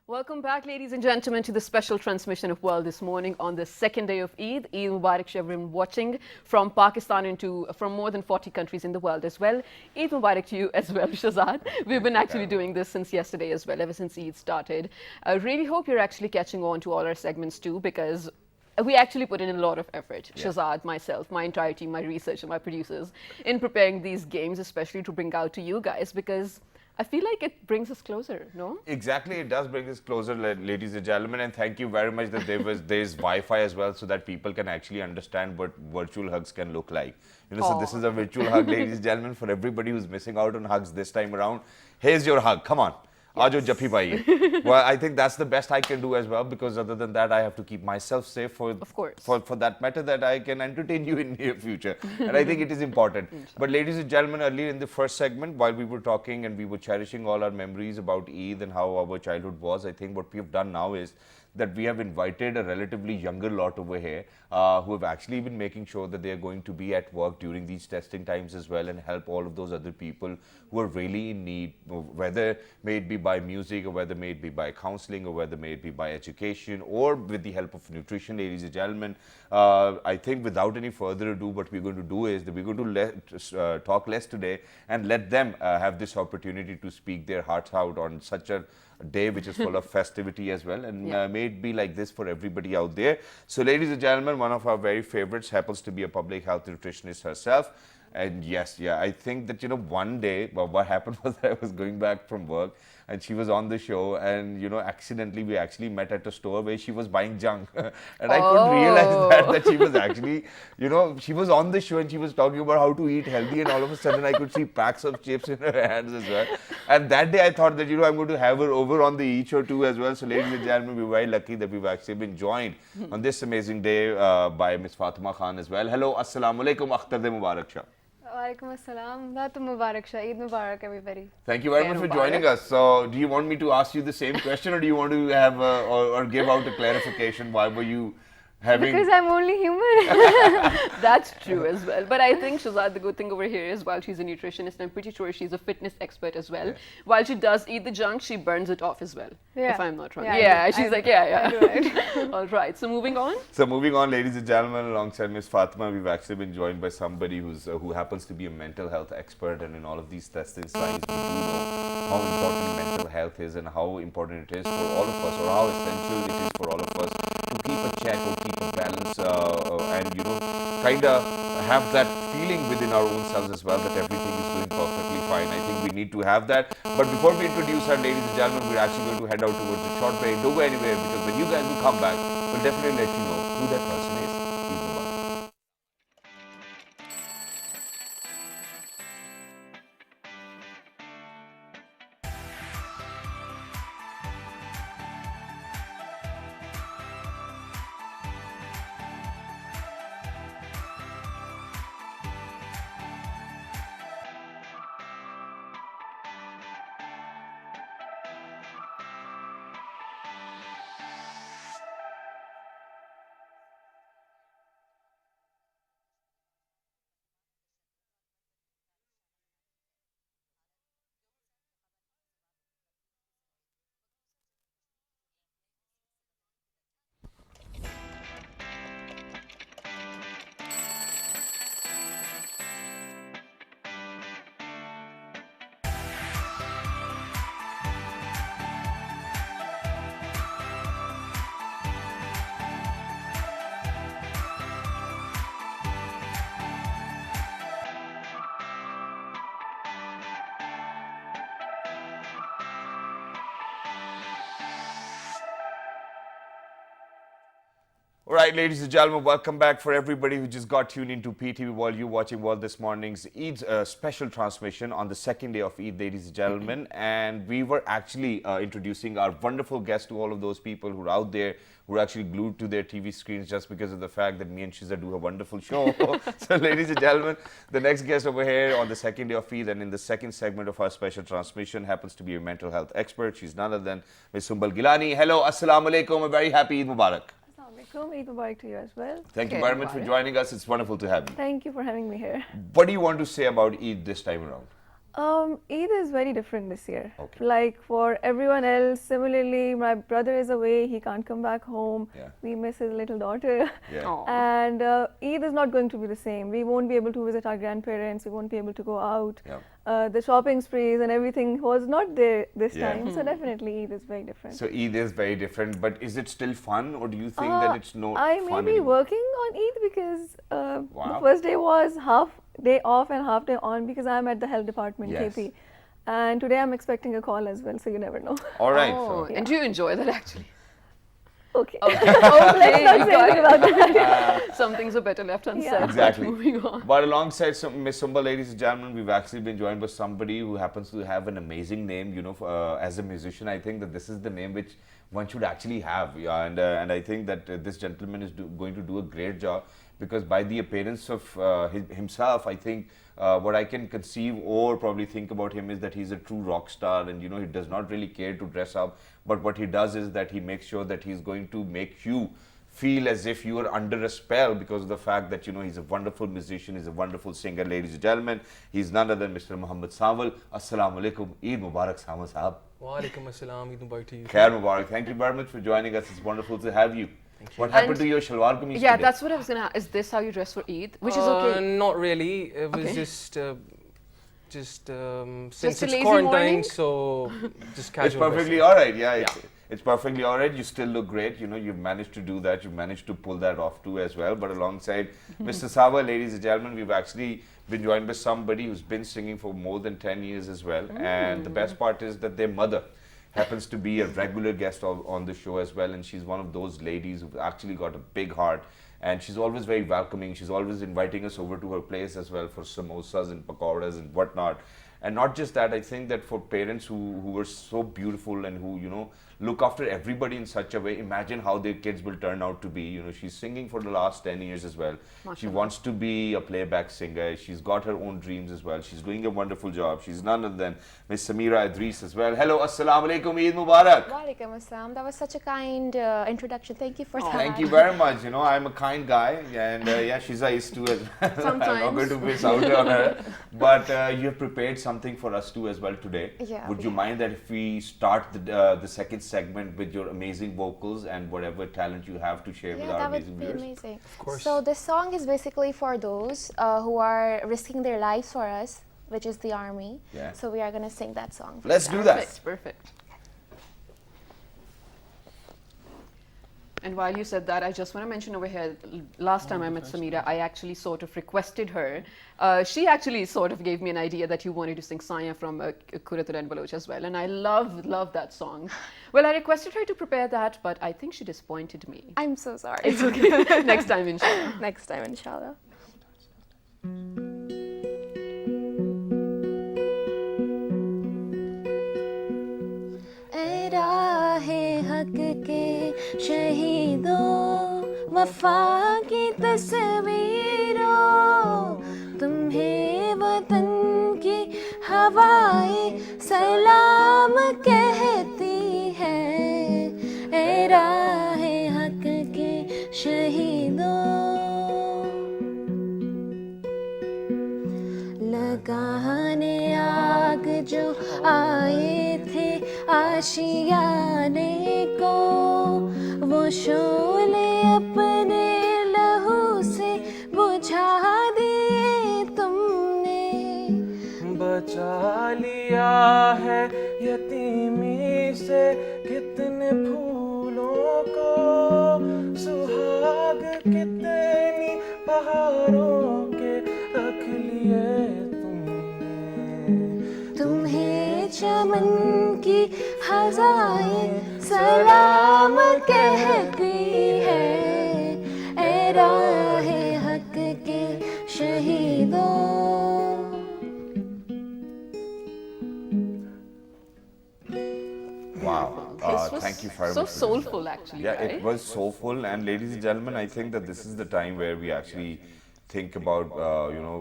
A: Welcome back, ladies and gentlemen, to the special transmission of World this morning on the second day of Eid. Eid Mubarak to everyone watching from Pakistan and from more than 40 countries in the world as well. Eid Mubarak to you as well, Shahzad. We've been actually doing this since yesterday as well, ever since Eid started. I really hope you're actually catching on to all our segments too, because we actually put in a lot of effort, Shahzad, myself, my entire team, my researcher, my producers, in preparing these games, especially to bring out to you guys, because I feel like it brings us closer, no?
B: Exactly, it does bring us closer, ladies and gentlemen, and thank you very much that there's Wi-Fi as well, so that people can actually understand what virtual hugs can look like. You know, so this is a virtual hug, ladies and gentlemen, for everybody who's missing out on hugs this time around. Here's your hug, come on. Aajo Jaffi bhai. Well, I think that's the best I can do as well, because other than that, I have to keep myself safe for that matter, that I can entertain you in near future. And I think it is important. But ladies and gentlemen, earlier in the first segment, while we were talking and we were cherishing all our memories about Eid and how our childhood was, I think what we have done now is that we have invited a relatively younger lot over here who have actually been making sure that they are going to be at work during these testing times as well and help all of those other people who are really in need, whether may it be by music or whether may it be by counseling or whether may it be by education or with the help of nutrition, ladies and gentlemen. I think without any further ado, what we're going to do is that we're going to talk less today and let them have this opportunity to speak their hearts out on such a day which is full of festivity as well, and may it be like this for everybody out there. So ladies and gentlemen, one of our very favorites happens to be a public health nutritionist herself. And yes, I think that, you know, one day, well, what happened was that I was going back from work and she was on the show, and, you know, accidentally we actually met at a store where she was buying junk. And I couldn't realize that she was actually, you know, she was on the show and she was talking about how to eat healthy, and all of a sudden I could see packs of chips in her hands as well. And that day I thought that, you know, I'm going to have her over on the Eat Show too as well. So ladies and gentlemen, we're very lucky that we've actually been joined on this amazing day by Miss Fatima Khan as well. Hello, Assalamu Alaikum, Akhtar de Mubarak Shah.
C: Walaikum assalam. Datu Mubarak Shah. Eid Mubarak, everybody.
B: Thank you very much for joining us. So, do you want me to ask you the same question, or do you want to have or give out a clarification? Why were you having?
C: Because I'm only human.
A: That's true as well. But I think, Shahzad, the good thing over here is while she's a nutritionist, I'm pretty sure she's a fitness expert as well. Yes. While she does eat the junk, she burns it off as well. Yeah. If I'm not wrong. Yeah, she's like, I do it. All right. So moving on.
B: So moving on, ladies and gentlemen, alongside Miss Fatima, we've actually been joined by somebody who happens to be a mental health expert, and in all of these testing signs, we do know how important mental health is and how important it is for all of us, or how essential it is for all of us to keep a check or keep a balance and, you know, kind of have that feeling within our own selves as well that everything is doing perfectly fine. I think we need to have that. But before we introduce our ladies and gentlemen, we're actually going to head out towards a short break. Don't go anywhere, because when you guys will come back, we'll definitely let you know who that person is. Eid Mubarak. All right, ladies and gentlemen, welcome back for everybody who just got tuned into PTV World. You watching World this morning's Eid's special transmission on the second day of Eid, ladies and gentlemen. And we were actually introducing our wonderful guests to all of those people who are out there who are actually glued to their TV screens just because of the fact that me and Shiza do a wonderful show. So, ladies and gentlemen, the next guest over here on the second day of Eid and in the second segment of our special transmission happens to be a mental health expert. She's none other than Ms. Sumbal Gilani. Hello, Assalamu Alaikum, a very happy Eid Mubarak.
C: Eid Mubarak to you as well.
B: Thank you very much for joining us. It's wonderful to have you.
C: Thank you for having me here.
B: What do you want to say about Eid this time around?
C: Eid is very different this year.
B: Okay.
C: Like for everyone else, similarly, my brother is away. He can't come back home.
B: Yeah.
C: We miss his little daughter.
B: Yeah.
A: Aw.
C: And Eid is not going to be the same. We won't be able to visit our grandparents. We won't be able to go out.
B: Yeah.
C: The shopping sprees and everything was not there this
B: Yeah.
C: time. So definitely Eid is very different.
B: So Eid is very different, but is it still fun, or do you think that it's no
C: I may
B: fun
C: be
B: anymore?
C: working on Eid because the
B: Wow.
C: first day was half day off and half day on because I'm at the health department,
B: Yes.
C: KP. And today I'm expecting a call as well, so you never know.
B: All right.
A: Oh,
B: So,
A: and do you enjoy that actually?
C: Okay.
A: Okay,
C: Let's not say anything about that.
A: some things are better left unsaid. but
B: Exactly.
A: Moving on.
B: but alongside Ms. Sumba, ladies and gentlemen, we've actually been joined by somebody who happens to have an amazing name. You know, as a musician, I think that this is the name which one should actually have. Yeah, and I think that this gentleman is going to do a great job because by the appearance of himself, I think what I can conceive or probably think about him is that he's a true rock star, and you know he does not really care to dress up, but what he does is that he makes sure that he's going to make you feel as if you are under a spell because of the fact that you know he's a wonderful musician, he's a wonderful singer. Ladies and gentlemen, he's none other than Mr. Muhammad Sawal. Assalamu alaikum, Eid Mubarak Sawal Sahab.
G: Walaikum assalam, Eid Mubarak to you.
B: Khair Mubarak. Thank you very much for joining us. It's wonderful to have you. What happened
A: And-
B: to your shalwar kameez
A: Yeah,
B: today?
A: that's what I was gonna ask. Is this how you dress for Eid? Which is okay.
G: Not really. It was
A: Okay.
G: just
A: Just
G: since
A: a
G: it's
A: lazy
G: quarantine,
A: morning?
G: so just
B: It's
G: casual.
B: perfectly
G: dressing.
B: all right. Yeah, it's perfectly all right. You still look great. You know, you've managed to do that. You've managed to pull that off too as well. But alongside Mr. Sawa, ladies and gentlemen, we've actually been joined by somebody who's been singing for more than 10 years as well. And the best part is that their mother happens to be a regular guest on the show as well. And she's one of those ladies who've actually got a big heart. And she's always very welcoming. She's always inviting us over to her place as well for samosas and pakoras and whatnot. And not just that, I think that for parents who are so beautiful and who, you know, look after everybody in such a way, imagine how their kids will turn out to be. You know, she's singing for the last 10 years as well. She
A: Mashallah.
B: wants to be a playback singer. She's got her own dreams as well. She's doing a wonderful job. She's none other than Miss Samira Idris as well. Hello, Assalamu Alaikum, Eid Mubarak.
H: Walaikum assalam. That was such a kind introduction. Thank you for that.
B: Thank you very much. You know, I'm a kind guy, and yeah, Shiza is too as well. I'm not
A: Sometimes.
B: going to miss out on her. But you have prepared something for us too as well today.
H: Yeah,
B: Would
H: we
B: you
H: have.
B: mind that if we start the second segment with your amazing vocals and whatever talent you have to share with
H: Yeah,
B: our
H: that
B: amazing
H: would be
B: viewers?
H: amazing.
G: Of course.
H: So this song is basically for those who are risking their lives for us, which is the army.
B: Yeah.
H: So we are gonna sing that song. for
B: Let's
H: them.
B: do that.
A: Perfect, perfect. And while you said that, I just want to mention over here, last time I met Samira, I actually sort of requested her. She actually sort of gave me an idea that you wanted to sing Saya from Kuratul and Baloch as well. And I love that song. Well, I requested her to prepare that, but I think she disappointed me.
H: I'm so sorry.
A: It's okay. Next time, inshallah.
H: Next time, inshallah. ए राहे हक के शहीदों वफा की तस्वीरों तुम्हें वतन की हवाएं सलाम कहती है ए राहे हक के शहीदों लगाने आग जो आए थे आशियाने को वो शोले अपने लहू से बुझा दिए तुमने
G: बचा लिया है यतीमी से कितने फूलों को सुहाग कितनी बहारों के रख लिए तुमने
H: तुम्हें चमन की हजाएं सलाम कहती है
A: so soulful, actually.
B: Yeah,
A: right?
B: it was soulful. And ladies and gentlemen, I think that this is the time where we actually think about,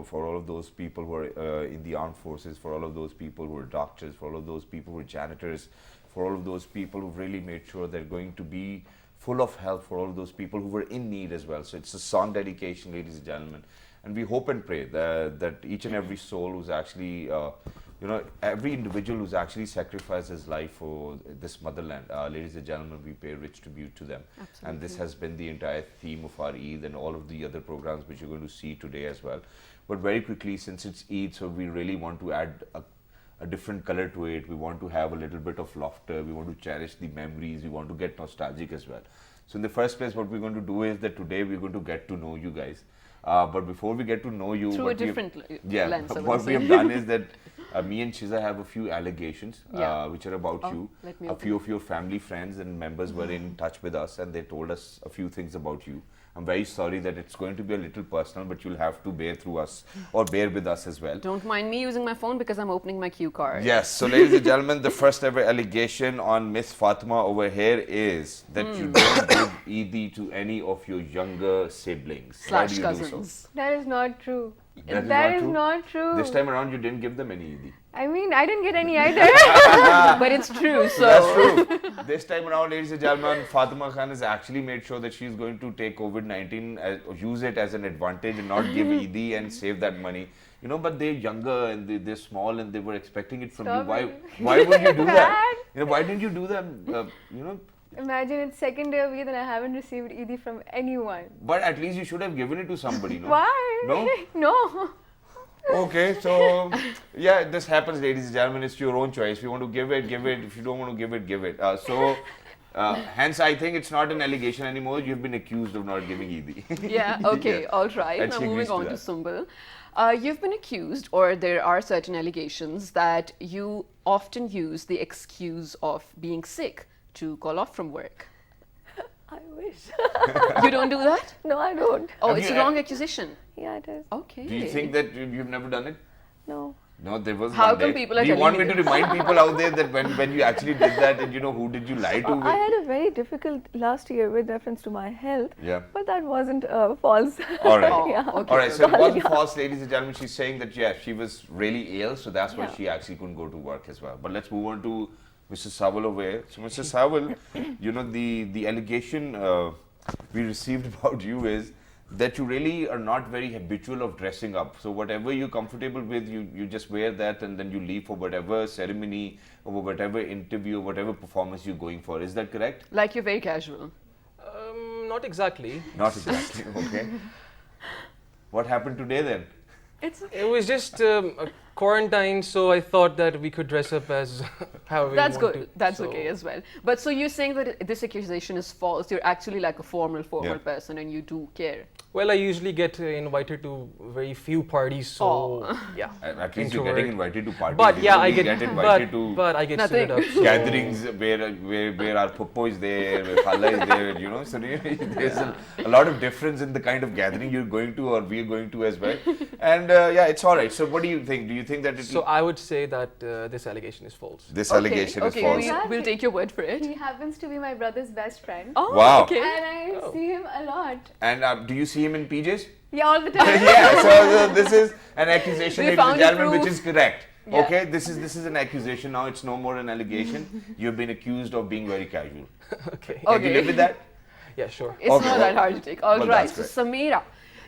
B: for all of those people who are in the armed forces, for all of those people who are doctors, for all of those people who are janitors, for all of those people who've really made sure they're going to be full of help, for all of those people who were in need as well. So it's a song dedication, ladies and gentlemen. And we hope and pray that each and every soul who's actually, every individual who's actually sacrificed his life for this motherland, ladies and gentlemen, we pay rich tribute to them.
A: Absolutely.
B: And this has been the entire theme of our Eid and all of the other programs which you're going to see today as well. But very quickly, since it's Eid, so we really want to add a different color to it. We want to have a little bit of laughter. We want to cherish the memories. We want to get nostalgic as well. So in the first place, what we're going to do is that today we're going to get to know you guys. But before we get to know you,
A: Through a different lens, I would
B: what we
A: say.
B: have done is that me and Shiza have a few allegations
A: Yeah.
B: which are about you.
A: let me
B: A
A: open
B: few of your family friends and members were in touch with us and they told us a few things about you. I'm very sorry that it's going to be a little personal, but you'll have to bear through us or bear with us as well.
A: Don't mind me using my phone because I'm opening my cue card.
B: Yes, so ladies and gentlemen, the first ever allegation on Miss Fatima over here is that you don't give Eid to any of your younger siblings. Why
A: Slash
B: do you do so?
A: cousins.
C: That is not true.
B: That is
C: is not true.
B: This time around, you didn't give them any Eid.
C: I mean, I didn't get any either.
A: But it's true, so.
B: That's true. This time around, ladies and gentlemen, Fatima Khan has actually made sure that she's going to take COVID-19, use it as an advantage and not give Eid and save that money. But they're younger and they're small and they were expecting it from
C: Stop
B: you.
C: it.
B: Why would you do that?
C: Bad.
B: Why didn't you do that?
C: Imagine it's second day of Eid and I haven't received Eid from anyone.
B: But at least you should have given it to somebody, no?
C: Why?
B: No?
C: No.
B: Okay, so yeah, this happens, ladies and gentlemen. It's your own choice. If you want to give it, give it. If you don't want to give it, give it. Hence, I think it's not an allegation anymore. You've been accused of not giving Eid.
A: Yeah, okay,
B: Yeah.
A: all right.
B: And
A: Now
B: she
A: moving
B: agrees to
A: on to
B: that.
A: Sumbul. You've been accused, or there are certain allegations, that you often use the excuse of being sick to call off from work.
I: I wish.
A: You don't do that?
I: No, I don't.
A: Oh,
B: Have
A: it's
B: you
A: a wrong accusation.
I: Yeah, it is.
A: Okay.
B: Do you think that you've never done it?
I: No.
B: No, there was
A: How
B: one
A: come
B: day.
A: people are
B: Do you
A: telling
B: want
A: me
B: me to
A: this?
B: remind people out there that when you actually did that and who did you lie to?
I: I
B: With?
I: had a very difficult last year with reference to my health.
B: Yeah.
I: But that wasn't false.
B: All right.
A: Oh,
I: Yeah.
A: okay.
B: All right, so it
I: Sorry.
B: wasn't false, ladies and gentlemen. She's saying that, yeah, she was really ill, so that's why
I: Yeah.
B: she actually couldn't go to work as well. But let's move on to Mr. Sawal over here. So, Mr. Sawal, the allegation we received about you is that you really are not very habitual of dressing up. So whatever you're comfortable with, you just wear that and then you leave for whatever ceremony or whatever interview or whatever performance you're going for. Is that correct?
A: Like you're very casual.
G: Not exactly.
B: Not exactly, okay. What happened today then?
G: It was just a quarantine, so I thought that we could dress up as however we
A: That's
G: want
A: good.
G: to.
A: That's
G: So-
A: okay as well. But so you're saying that this accusation is false. You're actually like a formal
B: Yeah.
A: person and you do care.
G: Well, I usually get invited to very few parties, so
A: Oh.
G: yeah.
B: At least you're
G: Introvert.
B: getting invited to parties.
G: But
B: You
G: yeah,
B: know,
G: I
B: we
G: get,
B: invited to
G: but I get
A: Nothing.
G: stood up. So
B: gatherings where our puppo is there, where Khala is there, so there's a lot of difference in the kind of gathering you're going to or we're going to as well. And yeah, it's all right. So what do you think? Do you think that
G: So I would say that this allegation is false.
B: this allegation is
A: okay,
B: false?
A: we'll take your word for it.
C: He happens to be my brother's best friend.
A: Oh,
B: Wow.
A: okay.
C: And I see him a lot.
B: And do you see him in PJs?
C: Yeah, all the time.
B: Yeah, so this is an accusation,
A: We
B: ladies
A: found
B: and
A: the
B: gentlemen, which
A: proof.
B: is correct.
A: Yeah.
B: Okay, this is an accusation now, it's no more an allegation. You've been accused of being very casual.
G: Okay.
B: Can you live with that?
G: Yeah, sure.
A: It's
B: Okay,
A: not
B: well-
A: that hard to take. All
B: well,
A: right.
B: that's
A: So
B: great.
A: Samira,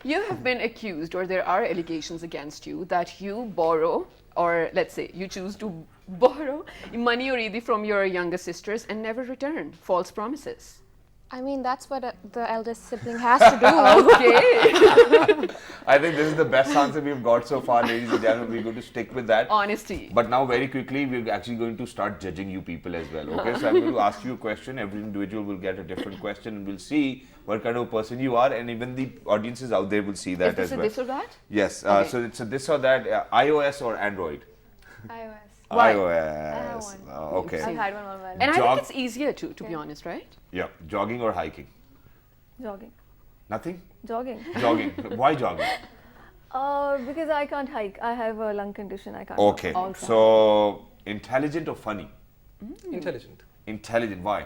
A: you have been accused, or there are allegations against you that you borrow, or let's say you choose to borrow money or Eid from your younger sisters and never return. False promises.
H: I mean, that's what the eldest sibling has to do.
A: Okay.
B: I think this is the best answer we've got so far, ladies and gentlemen. We're going to stick with that.
A: Honesty.
B: But now, very quickly, we're actually going to start judging you people as well. Okay, so I'm going to ask you a question. Every individual will get a different question, and we'll see what kind of person you are, and even the audiences out there will see
A: Is
B: that
A: this
B: as
A: a
B: well.
A: this or that?
B: Yes.
A: Okay.
B: So it's a this or that. iOS or Android?
C: iOS.
A: Why?
B: iOS.
C: one.
B: Okay.
C: I've had one all my life.
A: And I
B: Jog-
A: think it's easier to be honest, right?
B: Yeah. Jogging or hiking?
I: Jogging.
B: Nothing.
I: Jogging.
B: Jogging. Why jogging?
I: Because I can't hike. I have a lung condition. I can't.
B: Okay.
A: Also.
B: So intelligent or funny?
G: Intelligent.
B: Intelligent. Why?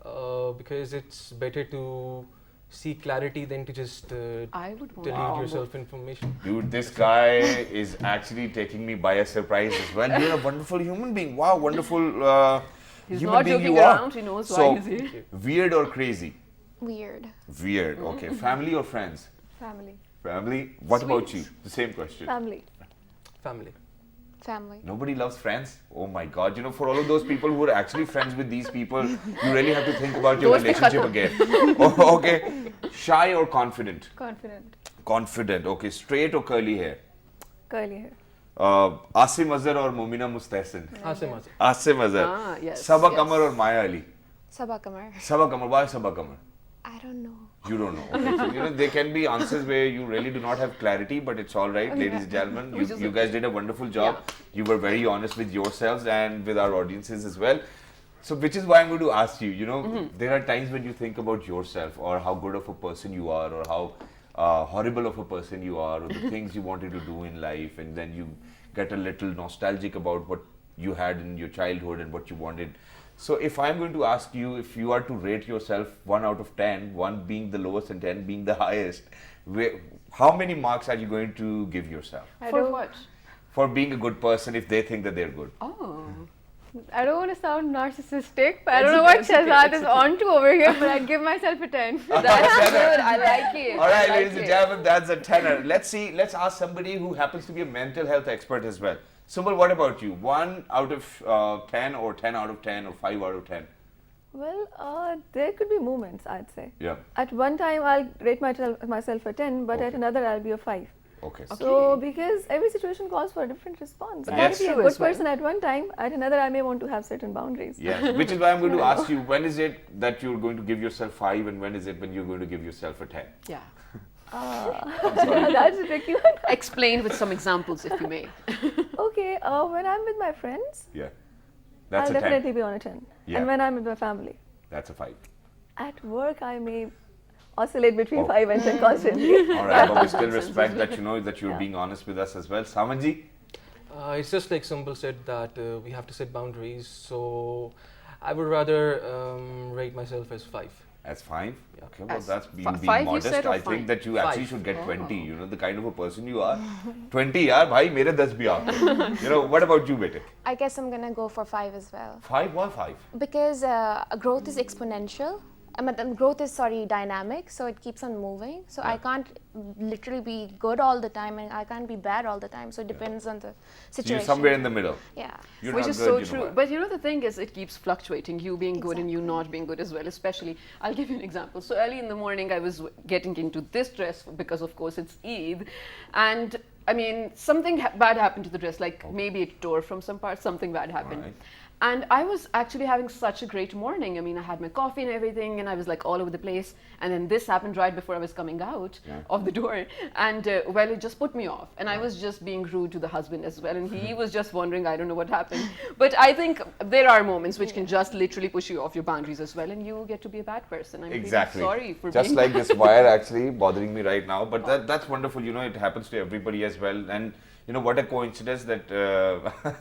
G: because it's better to see clarity than to just
A: I would want
G: delete yourself information.
B: Dude, this guy is actually taking me by a surprise as well. You're a wonderful human being. Wow, wonderful
A: He's
B: human
A: not
B: being
A: joking
B: you are.
A: around, he knows
B: So,
A: why he's here.
B: weird or crazy?
H: Weird.
B: Weird, okay. Family or friends?
I: Family.
B: Family. What about
A: Sweet.
B: you? The same question.
I: Family.
G: Family.
H: Family.
B: Nobody loves friends? Oh my god, you know, for all of those people who are actually friends with these people, you really have to think about your relationship again. Oh, okay. Shy or confident?
I: Confident.
B: Confident, okay. Straight or curly hair?
I: Curly hair.
B: Asim Azhar or Momina Mustahsin?
G: Asim Azhar.
B: Asim Azhar.
A: Ah, yes.
B: Sabah
A: yes.
B: Kamar or Maya Ali?
H: Sabah Kamar.
B: Sabah Kamar. Why Sabah Kamar?
H: I don't know.
B: You don't know. Okay. So, you know, there can be answers where you really do not have clarity, but it's all right, ladies and gentlemen. You guys did a wonderful job.
A: Yeah.
B: You were very honest with yourselves and with our audiences as well. So, which is why I'm going to ask you, you know, there are times when you think about yourself or how good of a person you are or how horrible of a person you are or the things you wanted to do in life, and then you get a little nostalgic about what you had in your childhood and what you wanted. So if I'm going to ask you, if you are to rate yourself 1 out of 10, 1 being the lowest and 10 being the highest, how many marks are you going to give yourself?
A: For what?
B: For being a good person if they think that they're good.
A: Oh.
I: I don't want to sound narcissistic, but I don't know what Shahzad is on to over here, but I'd give myself a 10.
A: That's good. I like it.
B: All right,
A: I like
B: ladies and
A: it.
B: gentlemen, that's a tenor. Let's ask somebody who happens to be a mental health expert as well. Sumbal, what about you? 1 out of 10 or 10 out of 10 or 5 out of 10?
I: Well, there could be moments, I'd say.
B: Yeah.
I: At one time, I'll rate myself a 10, but at another, I'll be a 5.
B: Okay.
I: So, because every situation calls for a different response.
B: But
I: I
B: that's
I: can be a
A: true
I: good
A: as well.
I: person at one time, at another, I may want to have certain boundaries.
B: Yes, which is why I'm going to ask you, when is it that you're going to give yourself 5 and when is it when you're going to give yourself a 10?
A: Yeah.
I: That's a tricky one.
A: Explain with some examples, if you may.
I: Okay, when I'm with my friends,
B: Yeah. That's
I: I'll
B: a 10.
I: definitely be on a 10.
B: Yeah.
I: And when I'm with my family,
B: That's a 5.
I: at work, I may oscillate between
B: Oh.
I: 5 and 10 constantly.
B: All right, but we still respect that, you know, that you're being honest with us as well. Samanji?
G: It's just like Sumbal said that we have to set boundaries. So I would rather rate myself as 5.
B: That's 5.
G: Yeah.
B: Okay, well,
A: As
B: that's being
A: 5 you
B: modest.
A: said or
B: I think
A: 5?
B: that you actually
G: 5.
B: should get 20. You know, the kind of a person you are. 20, yaar, bhai, mere 10 bhi aap. You know, what about you, bete?
H: I guess I'm gonna go for 5 as well.
B: 5? Why 5?
H: Because growth is exponential. Growth is dynamic, so it keeps on moving. So I can't literally be good all the time, and I can't be bad all the time. So it depends on the
B: So
H: situation.
B: you're somewhere in the middle.
H: Yeah.
B: You're
A: Which
B: not
A: is
B: good,
A: so
B: you know
A: true.
B: what?
A: But you know, the thing is, it keeps fluctuating, you being good and you not being good as well. Especially, I'll give you an example. So early in the morning, I was getting into this dress because, of course, it's Eid. And I mean, something bad happened to the dress, like maybe it tore from some parts, something bad happened.
B: Right.
A: And I was actually having such a great morning. I mean, I had my coffee and everything, and I was like all over the place. And then this happened right before I was coming out of the door. And well, it just put me off. And I was just being rude to the husband as well. And he was just wondering, I don't know what happened. But I think there are moments which can just literally push you off your boundaries as well. And you get to be a bad person. I'm
B: Exactly.
A: really sorry for
B: Just
A: being
B: like this wire actually bothering me right now. But that's wonderful. You know, it happens to everybody as well. And you know, what a coincidence that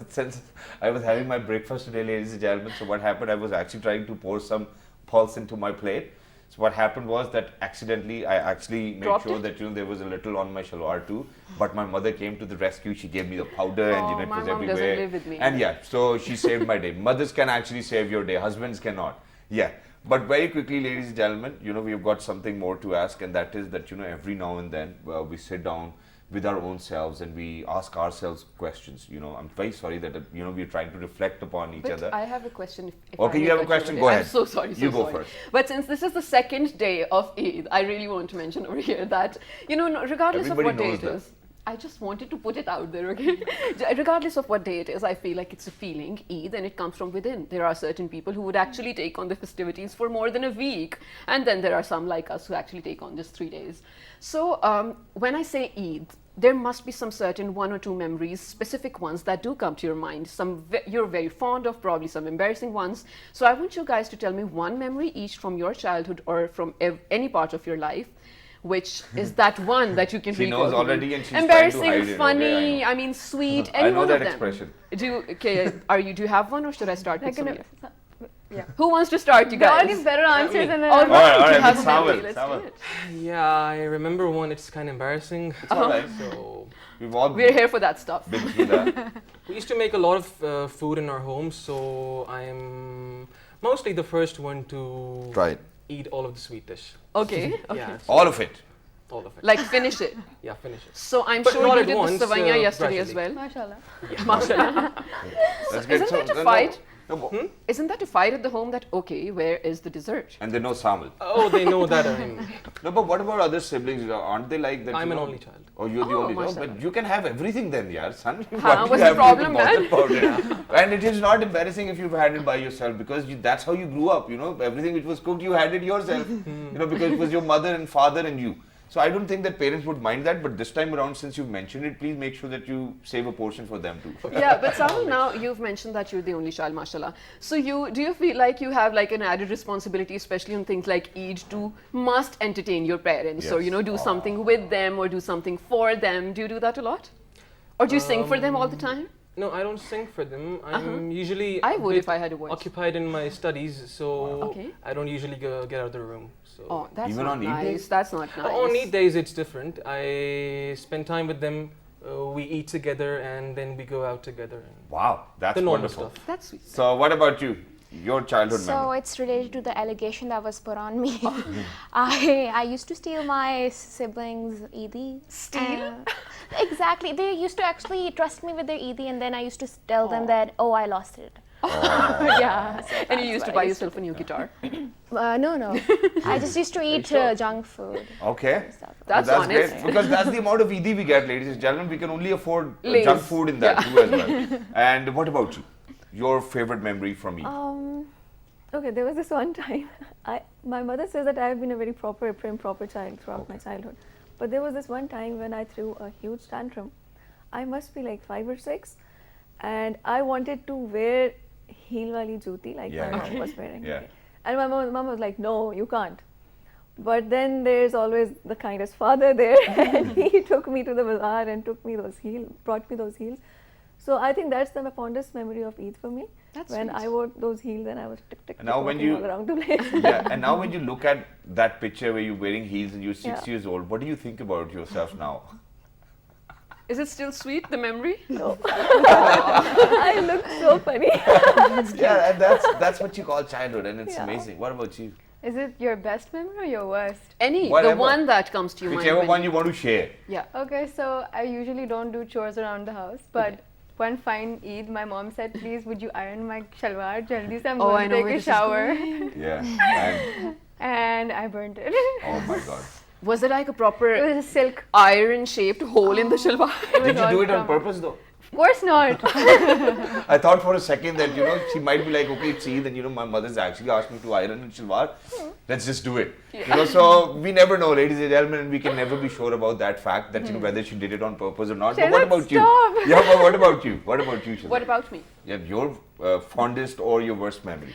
B: since I was having my breakfast today, ladies and gentlemen, so what happened, I was actually trying to pour some pulse into my plate. So what happened was that accidentally, I actually made
A: Dropped
B: sure
A: it?
B: that, you know, there was a little on my shalwar too. But my mother came to the rescue. She gave me the powder and, you know, it
A: my
B: was
A: mom
B: everywhere.
A: doesn't live with me.
B: And yeah, so she saved my day. Mothers can actually save your day. Husbands cannot. Yeah. But very quickly, ladies and gentlemen, you know, we've got something more to ask, and that is that, you know, every now and then we sit down with our own selves and we ask ourselves questions. You know, I'm very sorry that, you know, we're trying to reflect upon each
A: But
B: other.
A: I have a question. If
B: Okay,
A: I may
B: you have a
A: cut
B: question?
A: over
B: Go
A: there.
B: ahead.
A: I'm so sorry.
B: You go
A: sorry.
B: first.
A: But since this is the second day of Eid, I really want to mention over here that, you know, regardless
B: Everybody
A: of what day
B: knows
A: it
B: that.
A: is, I just wanted to put it out there, okay? Regardless of what day it is, I feel like it's a feeling, Eid, and it comes from within. There are certain people who would actually take on the festivities for more than a week. And then there are some like us who actually take on just 3 days. So when I say Eid, there must be some certain 1 or 2 memories, specific ones that do come to your mind. Some you're very fond of, probably some embarrassing ones. So I want you guys to tell me one memory each from your childhood or from any part of your life, which is that one that you can
B: She
A: recall.
B: knows
A: to me.
B: already and she's trying to
A: embarrassing,
B: hide it, okay,
A: funny,
B: I know.
A: I mean sweet,
B: I
A: any
B: know
A: one
B: that
A: of them.
B: expression.
A: Do you have one or should I start with
I: Like
A: Samir? Who wants to start, you
I: They all
A: guys?
I: give better answers than
A: All
B: All right,
A: right, you have
B: let's
A: a memory.
B: Samuel,
A: Let's
B: Samuel.
A: do it.
G: Yeah, I remember one. It's kind of embarrassing.
B: It's all right.
G: So
B: We've all
A: We're here for that stuff.
B: been through that.
G: we used to make a lot of food in our home. So I'm mostly the first one to
B: Try it.
G: eat all of the sweet dish.
A: Okay.
G: Yeah, so
B: All of it.
G: all of it.
A: Like finish it.
G: Yeah, finish it.
A: So I'm
G: But
A: sure
G: not
A: you
G: at
A: did
G: once,
A: the savanya yesterday as
G: gradually.
A: well.
I: Mashallah.
A: Mashallah.
B: That's great.
A: Isn't that a
B: no,
A: fight?
B: no,
A: Isn't that a fight at the home that, okay, where is the dessert?
B: And they know Samuel.
G: Oh, they know that I'm
B: No, but what about other siblings? Aren't they like that?
G: I'm
B: you
G: an
B: know?
G: only child.
B: Oh, you're the
A: Oh,
B: only child.
A: mashallah.
B: But you can have everything then, yaar, son.
A: Huh,
B: Why do
A: what's
B: you
A: the
B: have to
A: problem,
B: bother
A: man?
B: about it? And it is not embarrassing if you've had it by yourself because that's how you grew up, you know. Everything which was cooked, you had it yourself. You know, because it was your mother and father and you. So I don't think that parents would mind that, but this time around, since you've mentioned it, please make sure that you save a portion for them too.
A: Yeah, but Samuel, now you've mentioned that you're the only child, mashallah. So do you feel like you have like an added responsibility, especially on things like Eid, to must entertain your parents or, you know, do something with them or do something for them? Do you do that a lot? Or do you sing for them all the time?
G: No, I don't sing for them. I'm usually
A: I
G: a
A: would
G: bit
A: if I had a voice.
G: occupied in my studies, so
A: Okay.
G: I don't usually get out of the room. So
A: Oh, that's
B: Even
A: not
B: on Eid
A: nice.
B: days?
A: That's not nice.
G: on Eid days it's different. I spend time with them. We eat together and then we go out together. And
B: Wow, that's
G: the normal
B: wonderful.
G: stuff.
A: That's sweet.
B: So what about you? Your childhood
H: So
B: memory?
H: it's related to the allegation that was put on me. I used to steal my siblings' Eid.
A: Steal?
H: Exactly. They used to actually trust me with their Eid, and then I used to tell them that, oh, I lost it. Yeah. So
A: And you
H: that's
A: used to
H: what
A: buy
H: I used
A: yourself a new guitar.
H: No. I just used to eat junk food.
B: Okay.
H: Stuff.
A: That's honest.
B: great because that's the amount of Eid we get, ladies and gentlemen. We can only afford
A: Lays.
B: junk food in that too as well. And what about you? Your favorite memory from Eid?
I: Okay, there was this one time. My mother says that I have been a very proper child throughout my childhood. But there was this one time when I threw a huge tantrum. I must be like 5 or 6, and I wanted to wear heel wali juti like
B: Yeah.
I: my mom was wearing.
B: Yeah.
I: Okay. And my mom was like, "No, you can't." But then there's always the kindest father there, and he took me to the bazaar and brought me those heels. So I think that's the fondest memory of Eid for me.
A: That's
I: when
A: sweet.
I: I wore those heels and I was tick
B: And now when
I: walking
B: you-
I: all around the place.
B: Yeah, and now when you look at that picture where you're wearing heels and you're 6
I: Yeah.
B: years old, what do you think about yourself now?
A: Is it still sweet, the memory?
I: No. I look so funny.
B: Yeah, and that's what you call childhood, and it's
I: Yeah.
B: amazing. What about you?
I: Is it your best memory or your worst?
A: Any,
B: Whatever.
A: the one that comes to your mind.
B: Whichever
A: when
B: one you want to share.
A: Yeah.
I: Okay, so I usually don't do chores around the house, but one fine Eid, my mom said, "Please, would you iron my shalwar? Jaldi se I'm
A: Oh, I
I: going
A: know
I: to
A: where
I: take a
A: this is
I: shower."
B: Yeah. And,
I: And I burnt it.
B: oh my God.
A: Was it like a proper
I: It was a silk.
A: iron-shaped hole in the shalwar?
B: Did you
I: all
B: do it on
I: from-
B: purpose though?
I: Of course not.
B: I thought for a second that, she might be like, okay, it's Eid and, my mother's actually asked me to iron and shalwar. Let's just do it. So we never know, ladies and gentlemen, and we can never be sure about that fact that, whether she did it on purpose or not. But what
I: Shahzad,
B: about you?
I: stop.
B: Yeah, but what about you? What about you, Shahzad?
A: What about me?
B: Yeah, your fondest or your worst memory?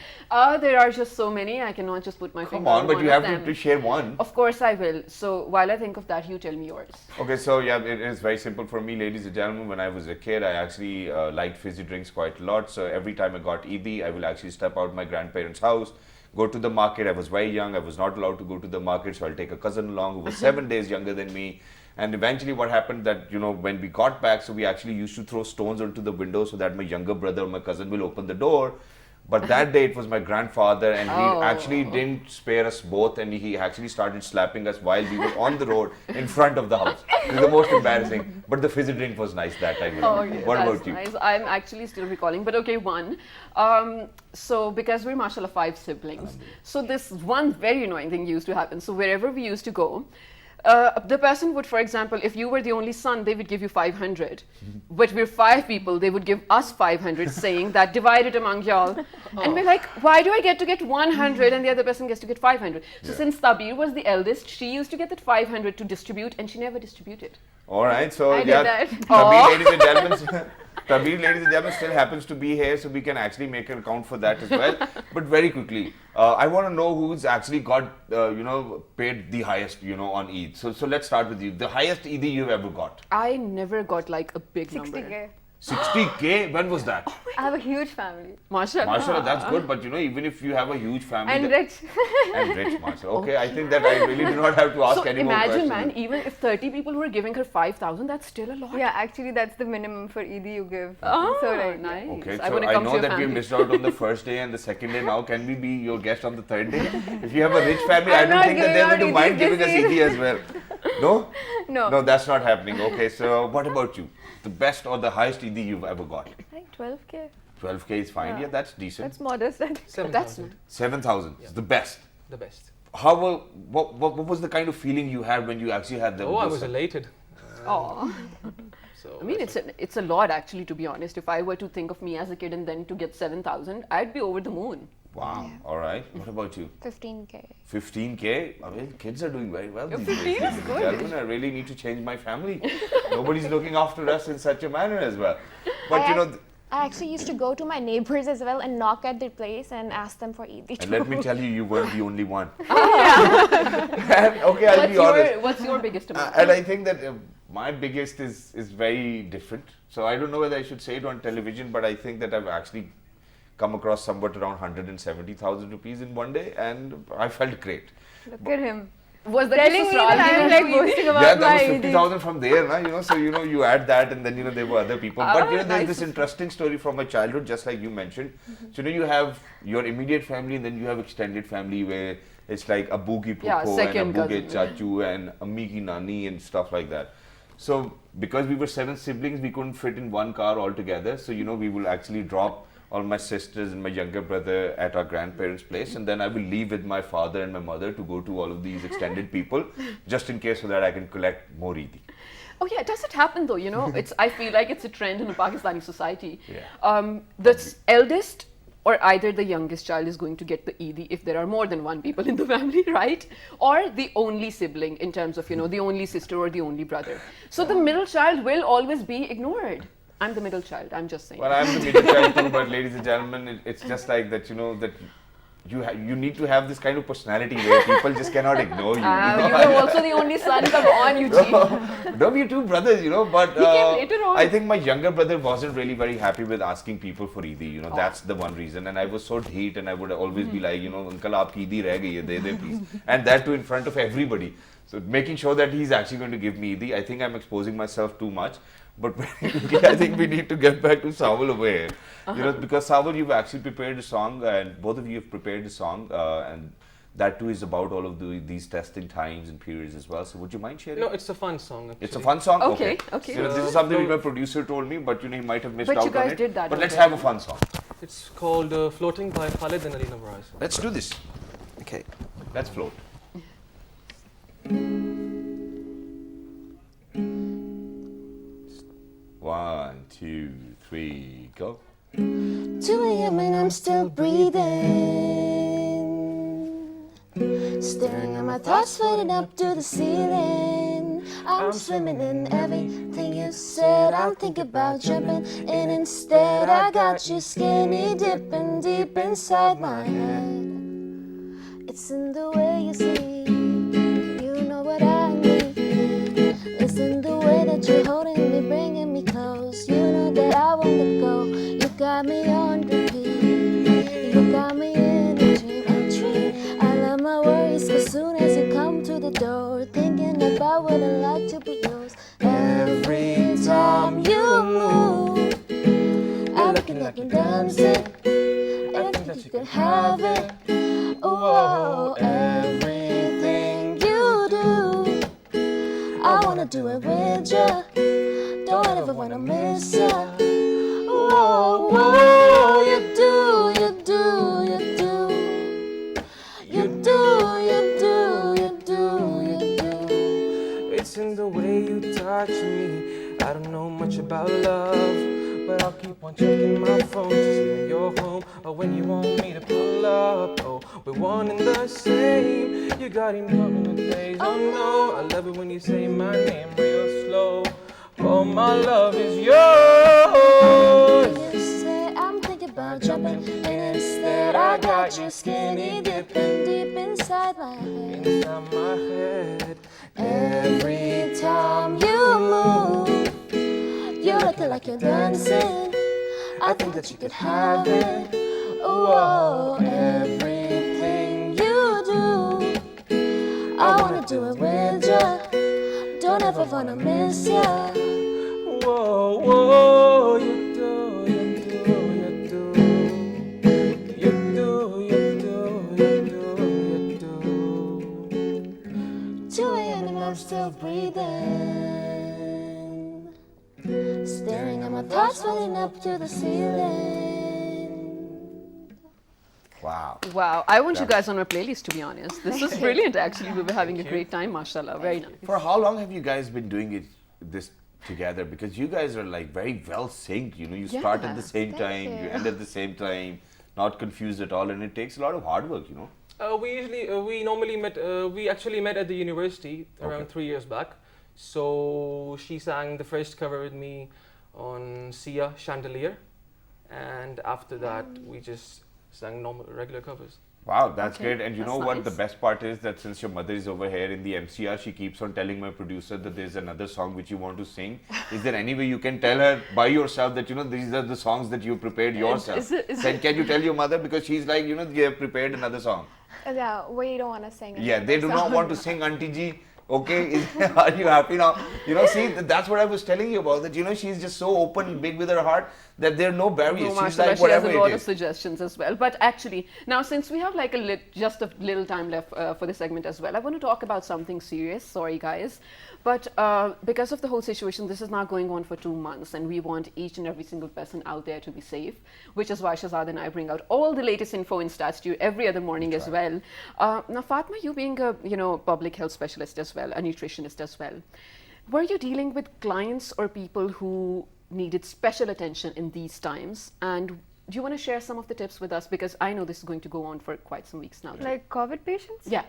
A: There are just so many. I cannot just put my
B: Come
A: finger
B: on, but
A: one
B: you
A: of
B: have
A: them.
B: to share one.
A: Of course I will. So while I think of that, you tell me yours.
B: Okay, so yeah, it is very simple for me, ladies and gentlemen. When I was a kid, I actually liked fizzy drinks quite a lot. So every time I got Eid, I will actually step out my grandparents' house, go to the market. I was very young. I was not allowed to go to the market, so I'll take a cousin along who was 7 days younger than me. And eventually what happened that, when we got back, so we actually used to throw stones onto the window so that my younger brother or my cousin will open the door. But that day it was my grandfather, and he actually didn't spare us both, and he actually started slapping us while we were on the road in front of the house. It was the most embarrassing, but the fizzy drink was nice that time. What
A: That's
B: about you?
A: nice. I'm actually still recalling, but okay, one. So because we're mashallah 5 siblings, so this one very annoying thing used to happen. So wherever we used to go, the person would, for example, if you were the only son, they would give you 500. But we're 5 people, they would give us 500, saying that divide it among y'all. And we're like, why do I get to get 100 and the other person gets to get 500? So since Tabir was the eldest, she used to get that 500 to distribute, and she never distributed.
B: All right, so
I: I did
B: yeah,
I: that.
B: Tabir, ladies and gentlemen, Tabir, ladies and gentlemen, still happens to be here, so we can actually make an account for that as well. But very quickly, I want to know who's actually got, paid the highest, on Eid. So let's start with you. The highest Eid you've ever got.
A: I never got like a big
I: 60K.
A: number.
B: 60K? When was that?
I: I have a huge family.
A: Mashallah.
B: Mashallah, that's good. But you know, even if you have a huge family.
I: And rich.
B: And rich, mashallah. Okay, I think that I really do not have to ask
A: So
B: any more
A: imagine,
B: questions.
A: man, even if 30 people were giving her 5,000, that's still a lot.
I: Yeah, actually that's the minimum for Eid you give.
A: Oh,
I: So like,
A: nice.
B: Okay,
A: I
B: so
A: wanna
B: I
A: come to
B: know
A: your
B: that we
A: family.
B: missed out on the first day and the second day. Now, can we be your guest on the third day? If you have a rich family, I
I: I'm
B: don't
I: not
B: think that they're going to
I: giving
B: mind
I: out
B: giving us
I: Eid
B: Eid as well. No?
I: No.
B: No, that's not happening. Okay, so what about you? The best or the highest Eid you've ever got?
I: I think 12K.
B: 12K is fine. Yeah, that's decent.
I: That's modest. I think.
G: 7,000.
B: 7,000 is the best.
G: The best.
B: How what was the kind of feeling you had when you actually had the?
G: Oh, I was elated.
A: Oh.
G: So
A: I mean, it's a lot actually, to be honest. If I were to think of me as a kid and then to get 7,000, I'd be over the moon.
B: Wow. All right. What about you?
H: 15K.
B: 15K? I mean, kids are doing very well these
A: 15
B: days.
A: is
B: ladies and
A: good.
B: gentlemen, I really need to change my family. Nobody's looking after us in such a manner as well. But you know,
H: I actually used to go to my neighbors as well and knock at their place and ask them for Eid.
B: and let me tell you, you weren't the only one. And, okay, I'll be honest.
A: What's your biggest amount?
B: And I think that my biggest is very different. So I don't know whether I should say it on television, but I think that I've actually come across somewhat around 170,000 rupees in one day, and I felt great.
I: Look at him.
A: Was that
I: Telling me that I'm like boasting about
B: Yeah,
I: my
B: that was
I: Eid.
B: 50,000 from there, na, you know, so, you know, you add that and then, you know, there were other people. But, you know, there's
A: nice.
B: this interesting story from my childhood, just like you mentioned. So, you know, you have your immediate family and then you have extended family where it's like Abu ki
A: Yeah,
B: Puppo
A: second
B: and Abu ki
A: cousin.
B: Chachu and Ammi ki Nani and stuff like that. So, because we were 7 siblings, we couldn't fit in one car altogether. So, you know, we will actually drop all my sisters and my younger brother at our grandparents' place, and then I will leave with my father and my mother to go to all of these extended people, just in case so that I can collect more Eid.
A: Oh yeah, does it happen though? You know, I feel like it's a trend in the Pakistani society.
B: Yeah.
A: The eldest or either the youngest child is going to get the Eid if there are more than one people in the family, right? Or the only sibling in terms of, you know, the only sister or the only brother. So the middle child will always be ignored. I'm the middle child, I'm just saying.
B: Well, I'm the middle child too, but ladies and gentlemen, it's just like that, you know, that you need to have this kind of personality where people just cannot ignore you.
A: You were also the only son, come on, Eugene.
B: No, we two brothers, you know, but
A: He came later on.
B: I think my younger brother wasn't really very happy with asking people for Eid, you know, that's the one reason. And I was so dheet and I would always be like, you know, Uncle, aapki Eid reh gayi hai, de de please. And that too in front of everybody. So making sure that he's actually going to give me Eid, I think I'm exposing myself too much. But I think we need to get back to Sawal over here. You know, because Sawal, you've actually prepared a song, and both of you have prepared a song, and that too is about all of these testing times and periods as well. So would you mind sharing?
G: No, it's a fun song. Actually.
B: It's a fun song?
A: Okay.
B: You know, this is something my producer told me, but you know, he might have missed
A: But
B: out
A: you guys
B: on it.
A: did that
B: But let's
A: already.
B: have a fun song.
G: It's called Floating by Khalid and Alina Baraz.
B: Let's do this. Okay. Let's float. 1, 2, 3, go.
H: 2 a.m. and I'm still breathing. Staring at my thoughts floating up to the ceiling. I'm swimming in everything you said. I'm thinking about jumping in instead. I got you skinny dipping deep inside my head. It's in the way you sleep. You know what I need. It's in the way that you're holding me, bringing me close. You know that I won't let go. You got me on repeat. You got me in a dream. I love my worries as soon as you come to the door. Thinking about what I'd like to be yours. Every time you move, I'm looking like you're dancing. I think that you can have it. Oh, everything you do, I wanna do it with ya. Don't ever wanna miss ya. Whoa, whoa, you do, you do, you do. You do, you do, you do, you do.
G: It's in the way you touch me. I don't know much about love, but I'll keep on checking my phone to see when you're home or when you want me to pull up. Oh, we're one and the same. You got him on the days. Oh no, I love it when you say my name real slow. Oh, my love is yours.
H: You say I'm thinking about jumping, and instead I got you skinny dipping deep inside my head.
G: Inside my head.
H: Every time you move, you're looking like you're dancing. I think that you could have it. Oh, everything you do, I wanna do it with ya. Don't ever wanna miss ya.
G: Whoa, whoa, you do, you do, you do. You do, you do, you do, you do.
H: 2 a.m. and I'm still breathing, staring at my thoughts falling up to the ceiling.
B: Wow.
A: Wow, I want you guys on our playlist, to be honest. This was brilliant, actually. We were having a great time, mashallah. Very nice.
B: For how long have you guys been doing this together? Because you guys are like very well synced. You know, you start at the same time, you end at the same time, not confused at all, and it takes a lot of hard work, you know.
G: We normally met, we actually met at the university around 3 years back. So she sang the first cover with me on Sia Chandelier, and after that we just sang regular covers.
B: Wow, that's great. And you
A: That's
B: know what
A: nice.
B: the best part is? That since your mother is over here in the MCR, she keeps on telling my producer that there's another song which you want to sing. Is there any way you can tell her by yourself that, you know, these are the songs that you prepared yourself? Can you tell your mother? Because she's like, you know, you have prepared another song.
C: Yeah, we don't want to sing.
B: Yeah, they do not want to sing Auntie Ji. Okay, are you happy now? You know, see, that's what I was telling you about, that, you know, she's just so open and big with her heart that there are no barriers.
A: No,
B: She's
A: mashallah,
B: like,
A: she has
B: whatever
A: a lot
B: it
A: of
B: is.
A: suggestions as well. But actually, now since we have like just a little time left for this segment as well, I want to talk about something serious. Sorry, guys. But because of the whole situation, this is now going on for 2 months, and we want each and every single person out there to be safe, which is why Shahzad and I bring out all the latest info in stats to you every other morning as well. Now, Fatma, you being a public health specialist as well, a nutritionist as well, were you dealing with clients or people who needed special attention in these times? And do you want to share some of the tips with us? Because I know this is going to go on for quite some weeks now.
C: Like COVID patients?
A: Yeah.